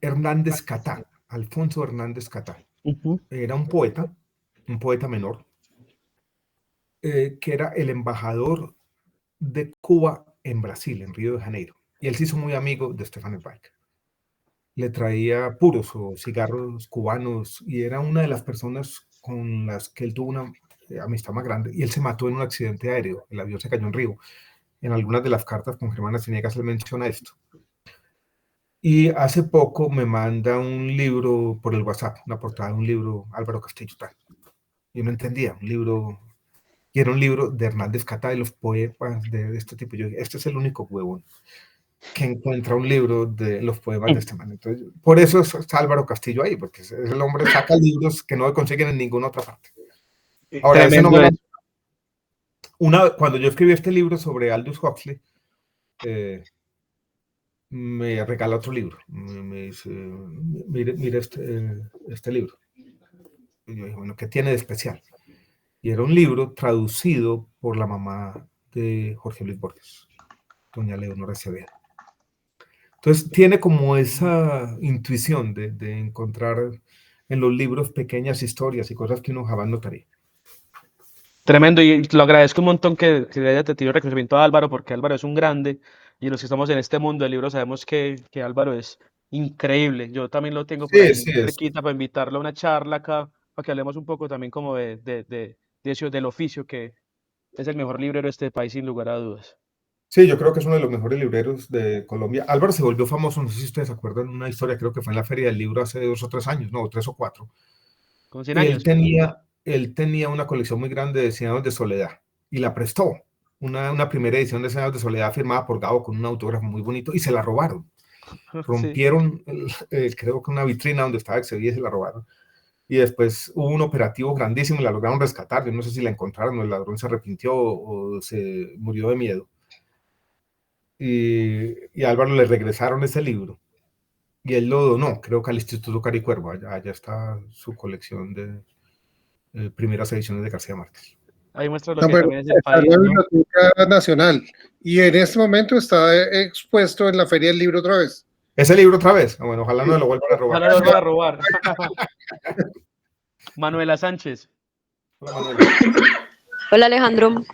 Hernández Catá, Alfonso Hernández Catá. Era un poeta menor, que era el embajador de Cuba en Brasil, en Río de Janeiro. Y él se hizo muy amigo de Stefan Zweig. Le traía puros o cigarros cubanos y era una de las personas con las que él tuvo una amistad más grande. Y él se mató en un accidente aéreo. El avión se cayó en Río. En algunas de las cartas con Germán Arciniegas se menciona esto. Y hace poco me manda un libro por el WhatsApp, una portada de un libro, Álvaro Castillo tal. Yo no entendía, un libro... Y era un libro de Hernández Catá, de los poemas de este tipo. Yo dije, este es el único huevón que encuentra un libro de los poemas de este man. Entonces, por eso está Álvaro Castillo ahí, porque el hombre saca libros que no se consiguen en ninguna otra parte. Ahora, ese no me cuando yo escribí este libro sobre Aldous Huxley, me regala otro libro. Me dice, mire este libro. Y yo dije, bueno, ¿qué tiene de especial? Y era un libro traducido por la mamá de Jorge Luis Borges, doña Leonora Acevedo. Entonces tiene como esa intuición de encontrar en los libros pequeñas historias y cosas que uno jamás notaría. Tremendo, y lo agradezco un montón que le haya tenido reconocimiento a Álvaro, porque Álvaro es un grande, y los que estamos en este mundo del libro sabemos que Álvaro es increíble. Yo también lo tengo por ahí cerquita para invitarlo a una charla acá, para que hablemos un poco también como del oficio, que es el mejor librero de este país sin lugar a dudas. Sí, yo creo que es uno de los mejores libreros de Colombia. Álvaro se volvió famoso, no sé si ustedes se acuerdan, una historia, creo que fue en la Feria del Libro hace 2 o 3 años, no, 3 o 4. Con 100 años. Él tenía una colección muy grande de 100 años de soledad y la prestó. Una primera edición de 100 años de soledad firmada por Gabo con un autógrafo muy bonito y se la robaron. Rompieron, creo que una vitrina donde estaba exhibida y se la robaron. Y después hubo un operativo grandísimo y la lograron rescatar. Yo no sé si la encontraron o el ladrón se arrepintió o se murió de miedo. Y a Álvaro le regresaron ese libro. Y él lo donó, creo que al Instituto Caricuervo. Allá está su colección de primeras ediciones de García Márquez. Ahí muestra lo No, que pero también es el está en país, la ¿no? Biblioteca Nacional y en este momento está expuesto en la Feria del Libro otra vez. ¿Ese libro otra vez? Bueno, ojalá no lo vuelvan a robar. Ojalá lo vuelvan a robar. Manuela Sánchez. Hola Alejandro.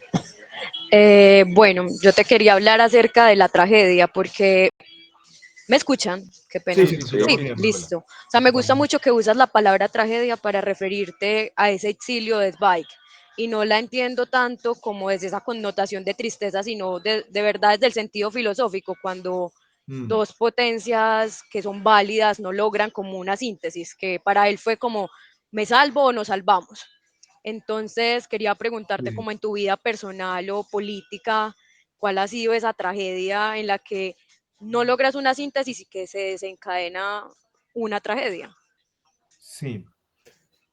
Bueno, yo te quería hablar acerca de la tragedia porque... ¿Me escuchan? Qué pena. Sí, Listo. O sea, me gusta mucho que usas la palabra tragedia para referirte a ese exilio de Zweig y no la entiendo tanto como desde esa connotación de tristeza, sino de verdad desde el sentido filosófico, cuando dos potencias que son válidas no logran como una síntesis, que para él fue como, ¿me salvo o nos salvamos? Entonces, quería preguntarte como en tu vida personal o política, ¿cuál ha sido esa tragedia en la que no logras una síntesis y que se desencadena una tragedia? Sí,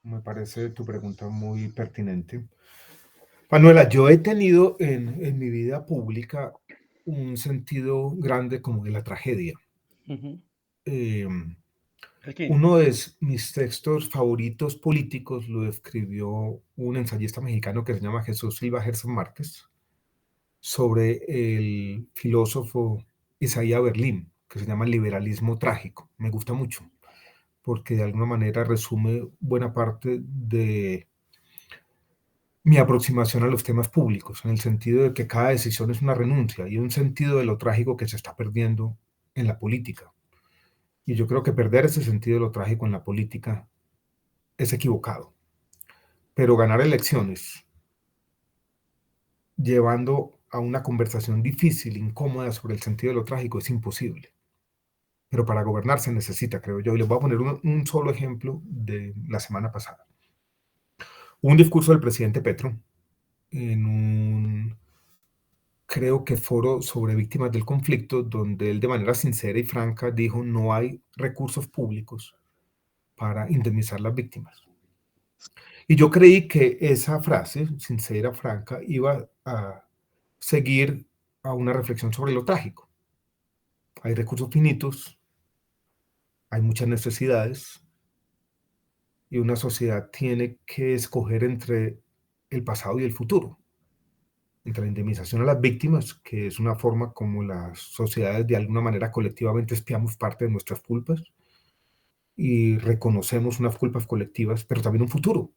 me parece tu pregunta muy pertinente. Manuela, yo he tenido en mi vida pública un sentido grande como de la tragedia. Uno de mis textos favoritos políticos lo escribió un ensayista mexicano que se llama Jesús Silva Gerson Márquez sobre el filósofo Isaías Berlín, que se llama Liberalismo Trágico. Me gusta mucho porque de alguna manera resume buena parte de mi aproximación a los temas públicos, en el sentido de que cada decisión es una renuncia y un sentido de lo trágico que se está perdiendo en la política. Y yo creo que perder ese sentido de lo trágico en la política es equivocado. Pero ganar elecciones llevando a una conversación difícil, incómoda sobre el sentido de lo trágico es imposible. Pero para gobernar se necesita, creo yo. Y les voy a poner un solo ejemplo de la semana pasada. Un discurso del presidente Petro en un, creo que foro sobre víctimas del conflicto, donde él de manera sincera y franca dijo no hay recursos públicos para indemnizar las víctimas. Y yo creí que esa frase, sincera, franca, iba a seguir a una reflexión sobre lo trágico. Hay recursos finitos, hay muchas necesidades, y una sociedad tiene que escoger entre el pasado y el futuro, entre la indemnización a las víctimas, que es una forma como las sociedades de alguna manera colectivamente expiamos parte de nuestras culpas y reconocemos unas culpas colectivas, pero también un futuro.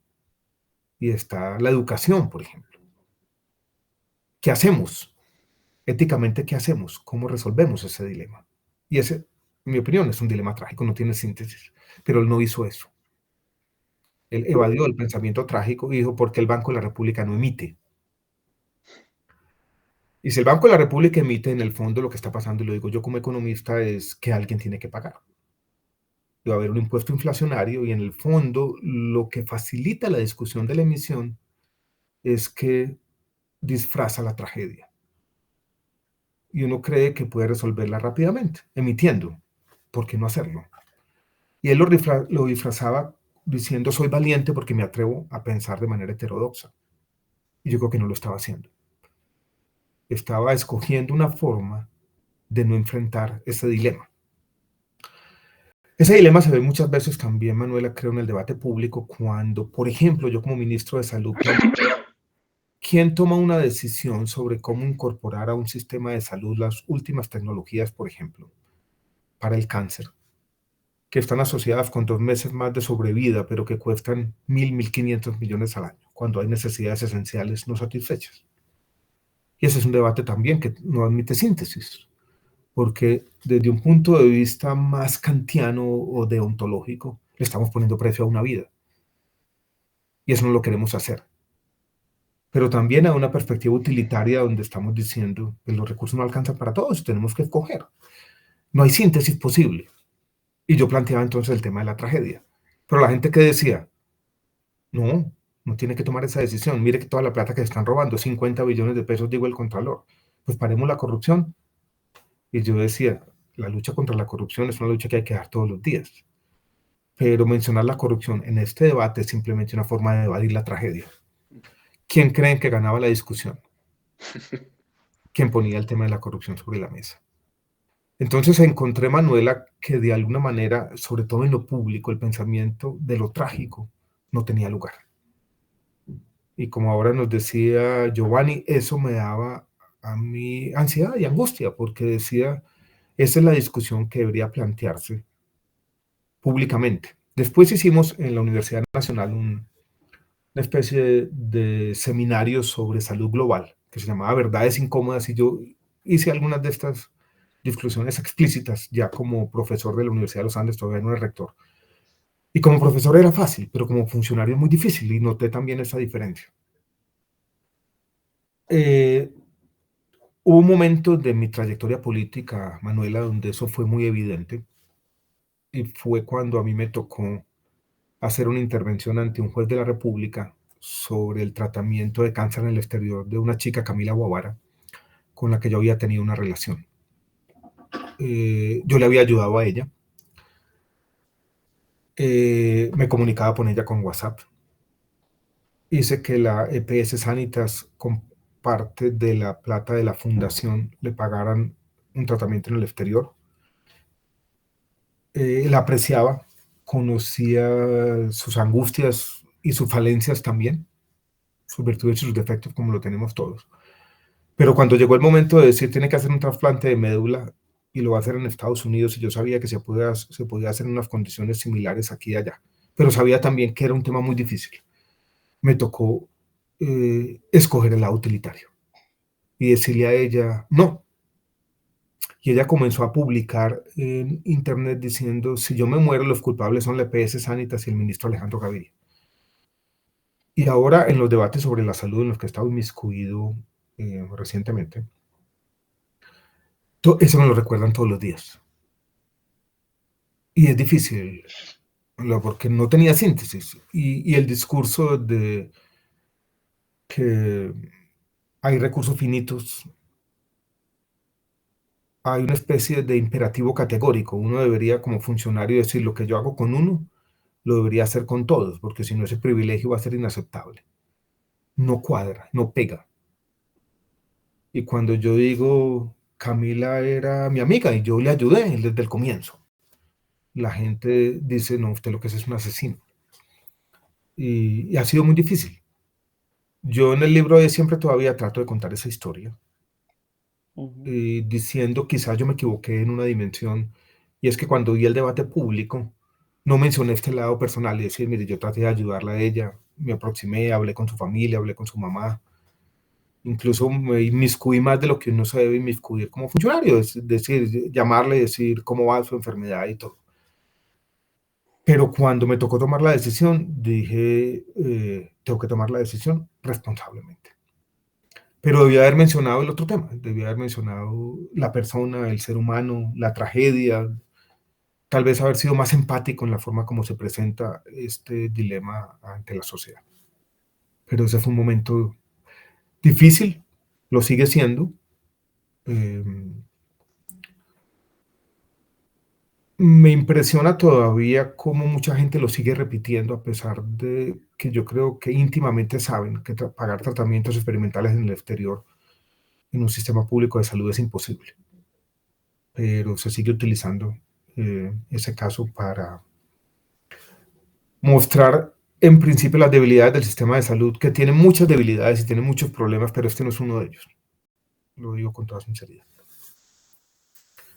Y está la educación, por ejemplo. ¿Qué hacemos? Éticamente, ¿qué hacemos? ¿Cómo resolvemos ese dilema? Y ese, en mi opinión, es un dilema trágico, no tiene síntesis, pero él no hizo eso. Él evadió el pensamiento trágico y dijo, ¿por qué el Banco de la República no emite? Y si el Banco de la República emite, en el fondo lo que está pasando, y lo digo yo como economista, es que alguien tiene que pagar. Y va a haber un impuesto inflacionario y en el fondo lo que facilita la discusión de la emisión es que disfraza la tragedia. Y uno cree que puede resolverla rápidamente, emitiendo. ¿Por qué no hacerlo? Y él lo disfrazaba diciendo soy valiente porque me atrevo a pensar de manera heterodoxa. Y yo creo que no lo estaba haciendo. Estaba escogiendo una forma de no enfrentar ese dilema. Ese dilema se ve muchas veces también, Manuela, creo, en el debate público cuando, por ejemplo, yo como ministro de Salud, ¿quién toma una decisión sobre cómo incorporar a un sistema de salud las últimas tecnologías, por ejemplo, para el cáncer, que están asociadas con 2 meses más de sobrevida, pero que cuestan 1.500 millones al año, cuando hay necesidades esenciales no satisfechas? Y ese es un debate también que no admite síntesis, porque desde un punto de vista más kantiano o deontológico, le estamos poniendo precio a una vida. Y eso no lo queremos hacer. Pero también a una perspectiva utilitaria donde estamos diciendo que los recursos no alcanzan para todos y tenemos que escoger. No hay síntesis posible. Y yo planteaba entonces el tema de la tragedia. Pero la gente que decía, no tiene que tomar esa decisión. Mire que toda la plata que están robando, 50 billones de pesos, digo el Contralor. Pues paremos la corrupción. Y yo decía, la lucha contra la corrupción es una lucha que hay que dar todos los días. Pero mencionar la corrupción en este debate es simplemente una forma de evadir la tragedia. ¿Quién creen que ganaba la discusión? ¿Quién ponía el tema de la corrupción sobre la mesa? Entonces encontré, Manuela, que de alguna manera, sobre todo en lo público, el pensamiento de lo trágico no tenía lugar. Y como ahora nos decía Giovanni, eso me daba a mí ansiedad y angustia, porque decía, esa es la discusión que debería plantearse públicamente. Después hicimos en la Universidad Nacional una especie de seminario sobre salud global, que se llamaba Verdades Incómodas, y yo hice algunas de estas discusiones explícitas ya como profesor de la Universidad de los Andes, todavía no era rector. Y como profesor era fácil, pero como funcionario es muy difícil, y noté también esa diferencia. Hubo un momento de mi trayectoria política, Manuela, donde eso fue muy evidente, y fue cuando a mí me tocó hacer una intervención ante un juez de la República sobre el tratamiento de cáncer en el exterior de una chica, Camila Guavara, con la que yo había tenido una relación. Yo le había ayudado a ella. Me comunicaba con ella con WhatsApp. Hice que la EPS Sanitas, con parte de la plata de la fundación, le pagaran un tratamiento en el exterior. La apreciaba, conocía sus angustias y sus falencias también, sus virtudes y sus defectos, como lo tenemos todos. Pero cuando llegó el momento de decir, tiene que hacer un trasplante de médula y lo va a hacer en Estados Unidos, y yo sabía que se podía hacer en unas condiciones similares aquí y allá, pero sabía también que era un tema muy difícil. Me tocó escoger el lado utilitario y decirle a ella, no. Y ella comenzó a publicar en internet diciendo, si yo me muero, los culpables son la EPS Sanitas y el ministro Alejandro Gaviria. Y ahora, en los debates sobre la salud en los que he estado inmiscuido recientemente, eso me lo recuerdan todos los días. Y es difícil, porque no tenía síntesis. Y el discurso de que hay recursos finitos, hay una especie de imperativo categórico. Uno debería, como funcionario, decir, lo que yo hago con uno, lo debería hacer con todos, porque si no, ese privilegio va a ser inaceptable. No cuadra, no pega. Y cuando yo digo, Camila era mi amiga y yo le ayudé desde el comienzo, la gente dice, no, usted lo que es un asesino. Y ha sido muy difícil. Yo en el libro de siempre todavía trato de contar esa historia, diciendo, quizás yo me equivoqué en una dimensión, y es que cuando vi el debate público, no mencioné este lado personal, y decir, mire, yo traté de ayudarla a ella, me aproximé, hablé con su familia, hablé con su mamá, incluso me inmiscuí más de lo que uno se debe inmiscuir como funcionario, es decir, llamarle, decir cómo va su enfermedad y todo. Pero cuando me tocó tomar la decisión, dije, tengo que tomar la decisión responsablemente. Pero debía haber mencionado el otro tema, debía haber mencionado la persona, el ser humano, la tragedia, tal vez haber sido más empático en la forma como se presenta este dilema ante la sociedad. Pero ese fue un momento difícil, lo sigue siendo. Me impresiona todavía cómo mucha gente lo sigue repitiendo, a pesar de que yo creo que íntimamente saben que pagar tratamientos experimentales en el exterior en un sistema público de salud es imposible. Pero se sigue utilizando ese caso para mostrar en principio las debilidades del sistema de salud, que tiene muchas debilidades y tiene muchos problemas, pero este no es uno de ellos. Lo digo con toda sinceridad.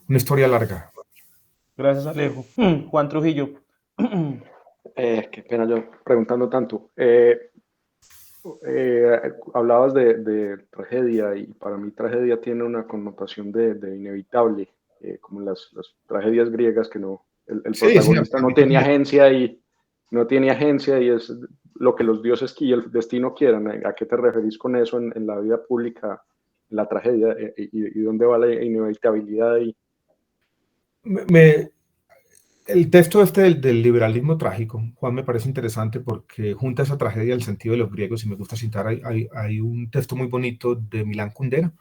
Una historia larga. Gracias, Alejo. Juan Trujillo. Qué pena yo preguntando tanto. Hablabas de tragedia, y para mí tragedia tiene una connotación de inevitable, como las tragedias griegas, que no, el protagonista no tenía agencia y es lo que los dioses y el destino quieran. ¿A qué te referís con eso en la vida pública, en la tragedia, y dónde va la inevitabilidad ahí? El texto del liberalismo trágico, Juan, me parece interesante porque junta esa tragedia al sentido de los griegos, y me gusta citar, hay un texto muy bonito de Milán Kundera,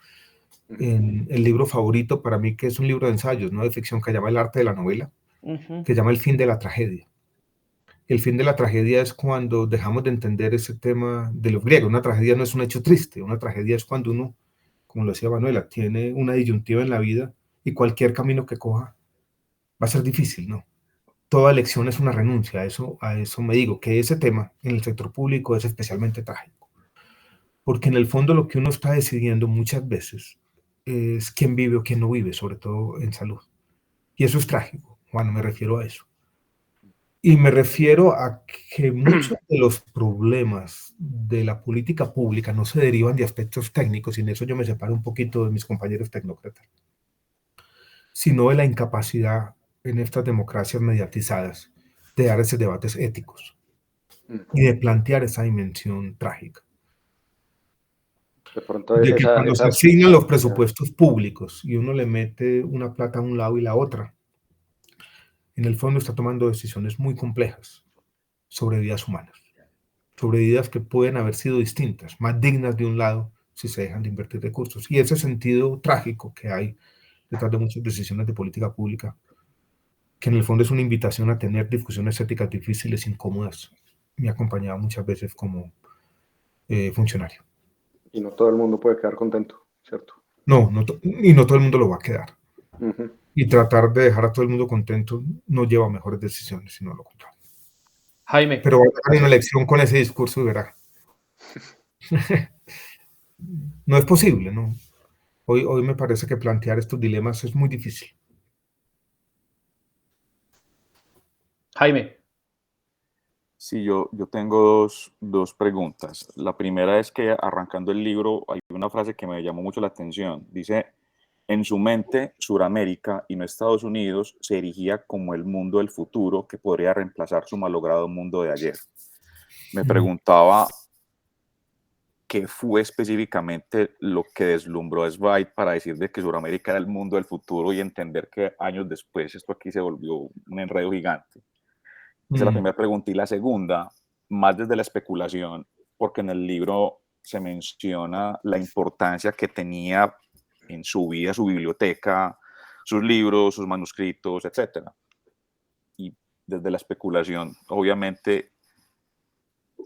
en el libro favorito para mí, que es un libro de ensayos, no de ficción, que se llama El arte de la novela, Ujú. que se llama El fin de la tragedia. El fin de la tragedia es cuando dejamos de entender ese tema de los griegos. Una tragedia no es un hecho triste, una tragedia es cuando uno, como lo decía Manuela, tiene una disyuntiva en la vida y cualquier camino que coja va a ser difícil, ¿no? Toda elección es una renuncia, a eso me digo, que ese tema en el sector público es especialmente trágico, porque en el fondo lo que uno está decidiendo muchas veces es quién vive o quién no vive, sobre todo en salud. Y eso es trágico, Juan, me refiero a eso. Y me refiero a que muchos de los problemas de la política pública no se derivan de aspectos técnicos, y en eso yo me separo un poquito de mis compañeros tecnócratas, sino de la incapacidad en estas democracias mediatizadas de dar esos debates éticos y de plantear esa dimensión trágica. De pronto De que cuando se esas asignan los presupuestos públicos y uno le mete una plata a un lado y la otra, en el fondo está tomando decisiones muy complejas sobre vidas humanas, sobre vidas que pueden haber sido distintas, más dignas de un lado si se dejan de invertir recursos. Y ese sentido trágico que hay detrás de muchas decisiones de política pública, que en el fondo es una invitación a tener discusiones éticas difíciles, incómodas, me ha acompañado muchas veces como funcionario. Y no todo el mundo puede quedar contento, ¿cierto? No, y no todo el mundo lo va a quedar. Ujú. Y tratar de dejar a todo el mundo contento no lleva a mejores decisiones, sino lo contrario. Jaime. Pero va a ganar una elección con ese discurso y verá. No es posible, ¿no? Hoy me parece que plantear estos dilemas es muy difícil. Jaime. Sí, yo tengo dos preguntas. La primera es que arrancando el libro hay una frase que me llamó mucho la atención. Dice, en su mente, Suramérica y no Estados Unidos se erigía como el mundo del futuro que podría reemplazar su malogrado mundo de ayer. Me preguntaba qué fue específicamente lo que deslumbró a Zweig para decir de que Suramérica era el mundo del futuro y entender que años después esto aquí se volvió un enredo gigante. Esa es la primera pregunta. Y la segunda, más desde la especulación, porque en el libro se menciona la importancia que tenía en su vida, su biblioteca, sus libros, sus manuscritos, etc. Y desde la especulación, obviamente,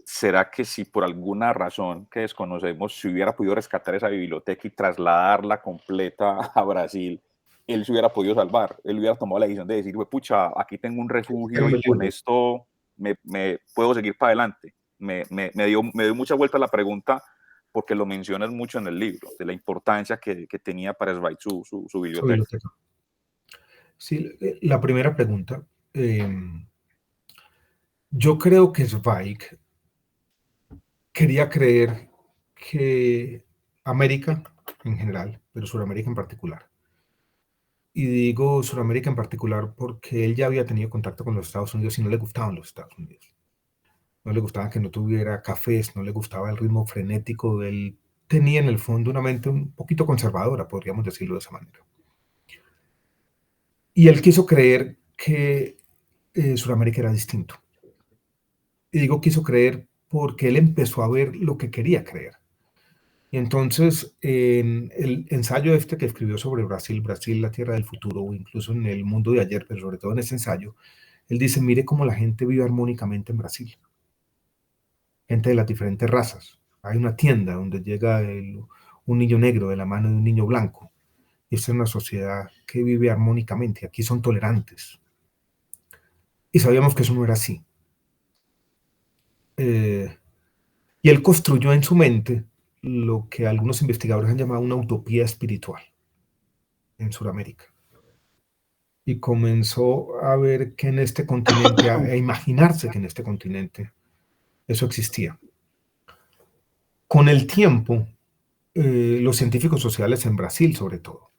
¿será que si por alguna razón que desconocemos, si hubiera podido rescatar esa biblioteca y trasladarla completa a Brasil, él se hubiera podido salvar? Él hubiera tomado la decisión de decir, pucha, aquí tengo un refugio y con esto me puedo seguir para adelante. Me dio mucha vuelta a la pregunta porque lo mencionas mucho en el libro, de la importancia que tenía para Zweig su biblioteca. Sí, la primera pregunta. Yo creo que Zweig quería creer que América en general, pero Sudamérica en particular, y digo Sudamérica en particular porque él ya había tenido contacto con los Estados Unidos y no le gustaban los Estados Unidos. No le gustaba que no tuviera cafés, no le gustaba el ritmo frenético. Él tenía en el fondo una mente un poquito conservadora, podríamos decirlo de esa manera. Y él quiso creer que Sudamérica era distinto. Y digo quiso creer porque él empezó a ver lo que quería creer. Y entonces, en el ensayo este que escribió sobre Brasil, Brasil, la tierra del futuro, o incluso en El mundo de ayer, pero sobre todo en ese ensayo, él dice, mire cómo la gente vive armónicamente en Brasil. Gente de las diferentes razas. Hay una tienda donde llega un niño negro de la mano de un niño blanco. Y esta es una sociedad que vive armónicamente. Aquí son tolerantes. Y sabíamos que eso no era así. Y él construyó en su mente lo que algunos investigadores han llamado una utopía espiritual en Sudamérica. Y comenzó a ver que en este continente, a imaginarse que en este continente eso existía. Con el tiempo, los científicos sociales en Brasil, sobre todo,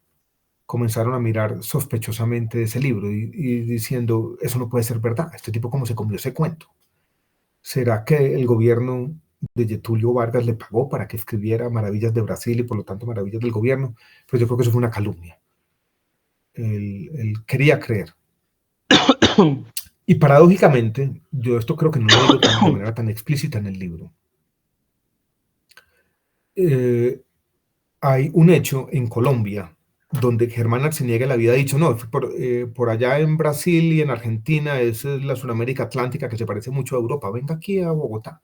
comenzaron a mirar sospechosamente ese libro y diciendo, eso no puede ser verdad, este tipo cómo se comió ese cuento. ¿Será que el gobierno de Getúlio Vargas le pagó para que escribiera maravillas de Brasil y por lo tanto maravillas del gobierno? Pues yo creo que eso fue una calumnia. Él quería creer. Y paradójicamente, yo esto creo que no lo digo de manera tan explícita en el libro. hay un hecho en Colombia donde Germán Arciniega le había dicho, no, por allá en Brasil y en Argentina, esa es la Sudamérica Atlántica que se parece mucho a Europa, venga aquí a Bogotá,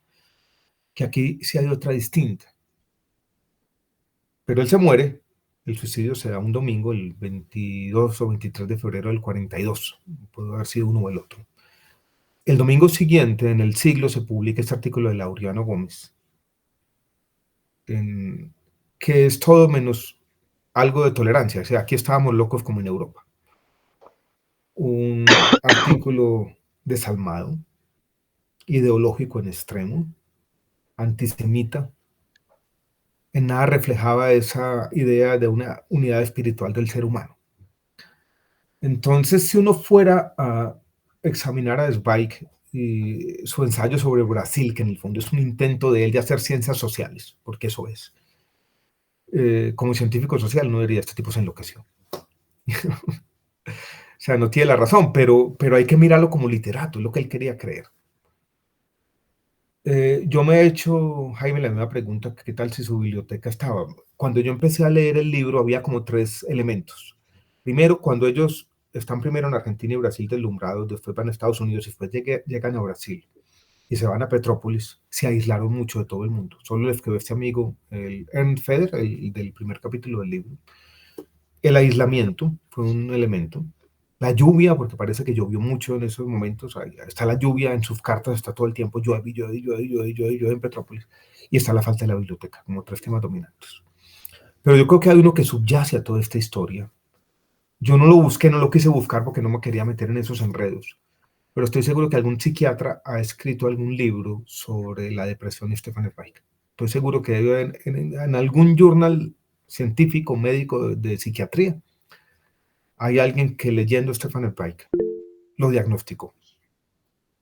que aquí sí hay otra distinta. Pero él se muere, el suicidio se da un domingo, el 22 o 23 de febrero del 42, puede haber sido uno o el otro. El domingo siguiente, en El Siglo, se publica este artículo de Laureano Gómez, que es todo menos algo de tolerancia, o sea, aquí estábamos locos como en Europa. Un artículo desalmado, ideológico en extremo, antisemita, en nada reflejaba esa idea de una unidad espiritual del ser humano. Entonces, si uno fuera a examinar a Zweig y su ensayo sobre Brasil, que en el fondo es un intento de él de hacer ciencias sociales, porque eso es, como científico social no diría, este tipo se enloqueció. O sea, no tiene la razón, pero hay que mirarlo como literato, es lo que él quería creer. Yo me he hecho, Jaime, la misma pregunta, ¿qué tal si su biblioteca estaba? Cuando yo empecé a leer el libro había como 3 elementos. Primero, cuando ellos están primero en Argentina y Brasil deslumbrados, después van a Estados Unidos y después llegan a Brasil y se van a Petrópolis, se aislaron mucho de todo el mundo. Solo les quedó este amigo, el Ernst Feder, el del primer capítulo del libro. El aislamiento fue un elemento. La lluvia, porque parece que llovió mucho en esos momentos. Ahí está la lluvia en sus cartas, está todo el tiempo llueve en Petrópolis. Y está la falta de la biblioteca, como 3 temas dominantes. Pero yo creo que hay uno que subyace a toda esta historia. Yo no lo busqué, no lo quise buscar porque no me quería meter en esos enredos. Pero estoy seguro que algún psiquiatra ha escrito algún libro sobre la depresión de Stefan Zweig. Estoy seguro que debe en algún journal científico, médico de psiquiatría, hay alguien que leyendo Stefan Zweig lo diagnosticó.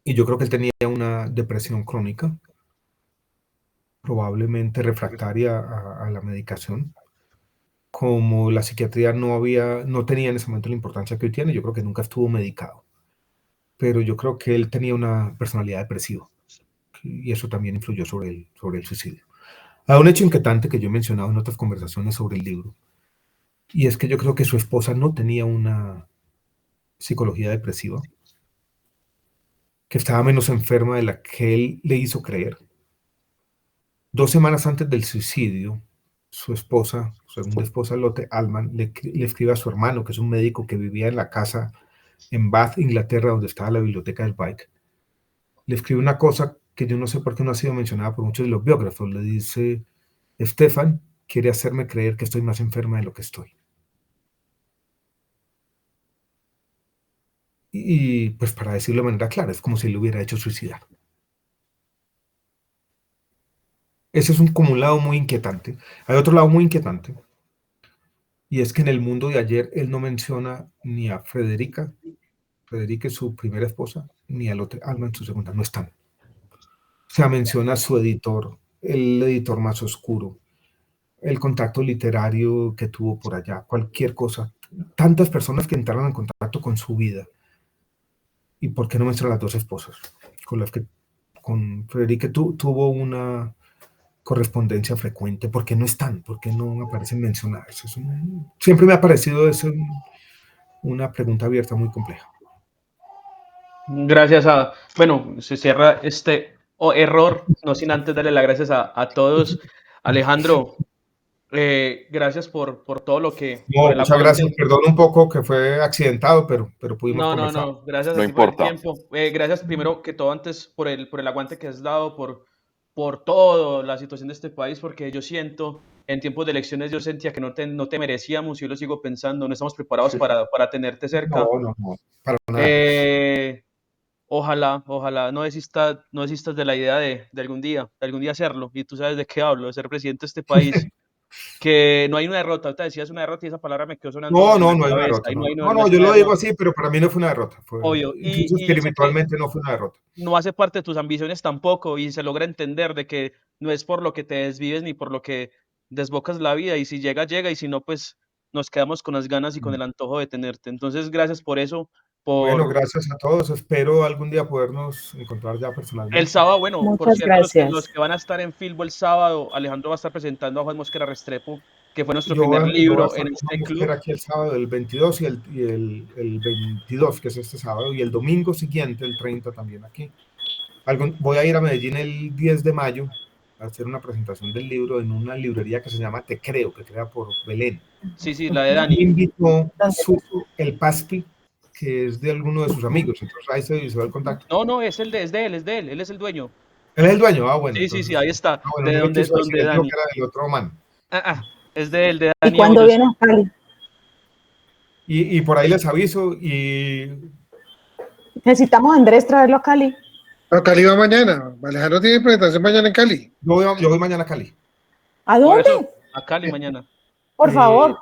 Y yo creo que él tenía una depresión crónica, probablemente refractaria a la medicación. Como la psiquiatría no tenía en ese momento la importancia que hoy tiene, yo creo que nunca estuvo medicado. Pero yo creo que él tenía una personalidad depresiva. Y eso también influyó sobre el suicidio. Hay un hecho inquietante que yo he mencionado en otras conversaciones sobre el libro. Y es que yo creo que su esposa no tenía una psicología depresiva, que estaba menos enferma de la que él le hizo creer. 2 semanas antes del suicidio, su esposa, su segunda esposa, Lotte Allman, le escribe a su hermano, que es un médico que vivía en la casa en Bath, Inglaterra, donde estaba la biblioteca del Zweig. Le escribe una cosa que yo no sé por qué no ha sido mencionada por muchos de los biógrafos. Le dice, Stefan quiere hacerme creer que estoy más enferma de lo que estoy. Y pues para decirlo de manera clara, es como si le hubiera hecho suicidar. Ese es como un lado muy inquietante. Hay otro lado muy inquietante, y es que en El Mundo de ayer él no menciona ni a Frederica es su primera esposa, ni a Lotte Allman, su segunda, no están. O sea, menciona a su editor, el editor más oscuro, el contacto literario que tuvo por allá, cualquier cosa. Tantas personas que entraron en contacto con su vida. ¿Y por qué no menciona a las 2 esposas? Con Frederica tuvo una correspondencia frecuente. ¿Por qué no están? ¿Por qué no aparecen mencionadas? Siempre me ha parecido eso una pregunta abierta muy compleja. Gracias bueno, se cierra este error, no sin antes darle las gracias a todos. Alejandro, gracias por todo lo que... No, muchas gracias, perdón un poco que fue accidentado, pero pudimos conversar. No, gracias a ti por el tiempo. Gracias primero que todo antes por el aguante que has dado, por todo, la situación de este país, porque yo siento, en tiempos de elecciones yo sentía que no te merecíamos, y yo lo sigo pensando, no estamos preparados para tenerte cerca. No, para nada. Ojalá no desistas de la idea de algún día hacerlo, y tú sabes de qué hablo, de ser presidente de este país, que no hay una derrota. Ahorita decías una derrota y esa palabra me quedó sonando. No hay una derrota. No, yo lo digo así, pero para mí no fue una derrota. Obvio. Incluso espiritualmente no fue una derrota. No hace parte de tus ambiciones tampoco, y se logra entender de que no es por lo que te desvives ni por lo que desbocas la vida, y si llega, y si no, pues nos quedamos con las ganas y con el antojo de tenerte. Entonces, gracias por eso. Bueno, gracias a todos. Espero algún día podernos encontrar ya personalmente. El sábado, bueno, por Muchas cierto, gracias. los que van a estar en Filbo el sábado, Alejandro va a estar presentando a Juan Mosquera Restrepo, que fue nuestro Yo primer voy a libro estar en con este una mujer club. aquí el sábado el 22 y el 22, que es este sábado, y el domingo siguiente, el 30, también aquí. Voy a ir a Medellín el 10 de mayo a hacer una presentación del libro en una librería que se llama Te Creo, que crea por Belén. Sí, la de Me Dani. invitó Suso el Paspi, que es de alguno de sus amigos, entonces ahí se va el contacto. No, es de él, él es el dueño. ¿Él es el dueño? Ah, bueno. Sí, Entonces, ahí está, bueno, de no me quiso decir, donde él dijo Dani. que era del otro man. Es de él, de ¿Y Dani cuándo Hoyos. viene a Cali? Y por ahí les aviso y... Necesitamos a Andrés traerlo a Cali. No, Cali va mañana. Alejandro tiene presentación mañana en Cali. Yo voy mañana a Cali. ¿A Por dónde? eso, a Cali mañana. Por favor.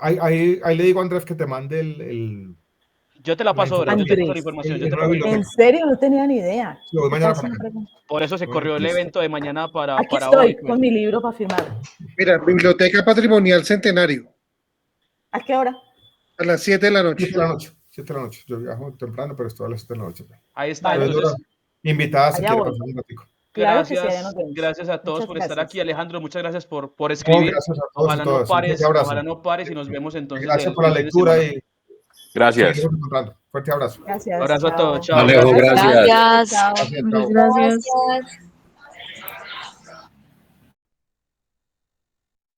Ahí le digo a Andrés que te mande el Yo te la paso ahora, yo te paso la información. Yo te paso la ¿En información. serio? No tenía ni idea. Sí, voy mañana Esa para es acá. una pregunta. Por eso se corrió el evento de mañana para Aquí hoy. estoy pues. con mi libro para firmar. Mira, Biblioteca Patrimonial Centenario. ¿A qué hora? A las 7 de la noche. 7 de la noche. 7 de la noche. Yo viajo temprano, pero estoy a las 7 de la noche. Ahí está, Vale. entonces, Invitada si Allá quiere voy. pasar un ratico. Claro que sí, gracias, allá nos vemos. gracias a todos Muchas por estar gracias. aquí. Alejandro, muchas gracias por No, escribir. gracias a todos Ojalá y todas. no pares, Un fuerte abrazo. ojalá no pares y nos vemos entonces Gracias el por la fin de lectura semana. y Gracias. seguimos encontrando. Fuerte abrazo. Gracias. Abrazo a chao. todos, chao. Alejo, gracias. Gracias. Gracias, chao. Muchas gracias. Gracias.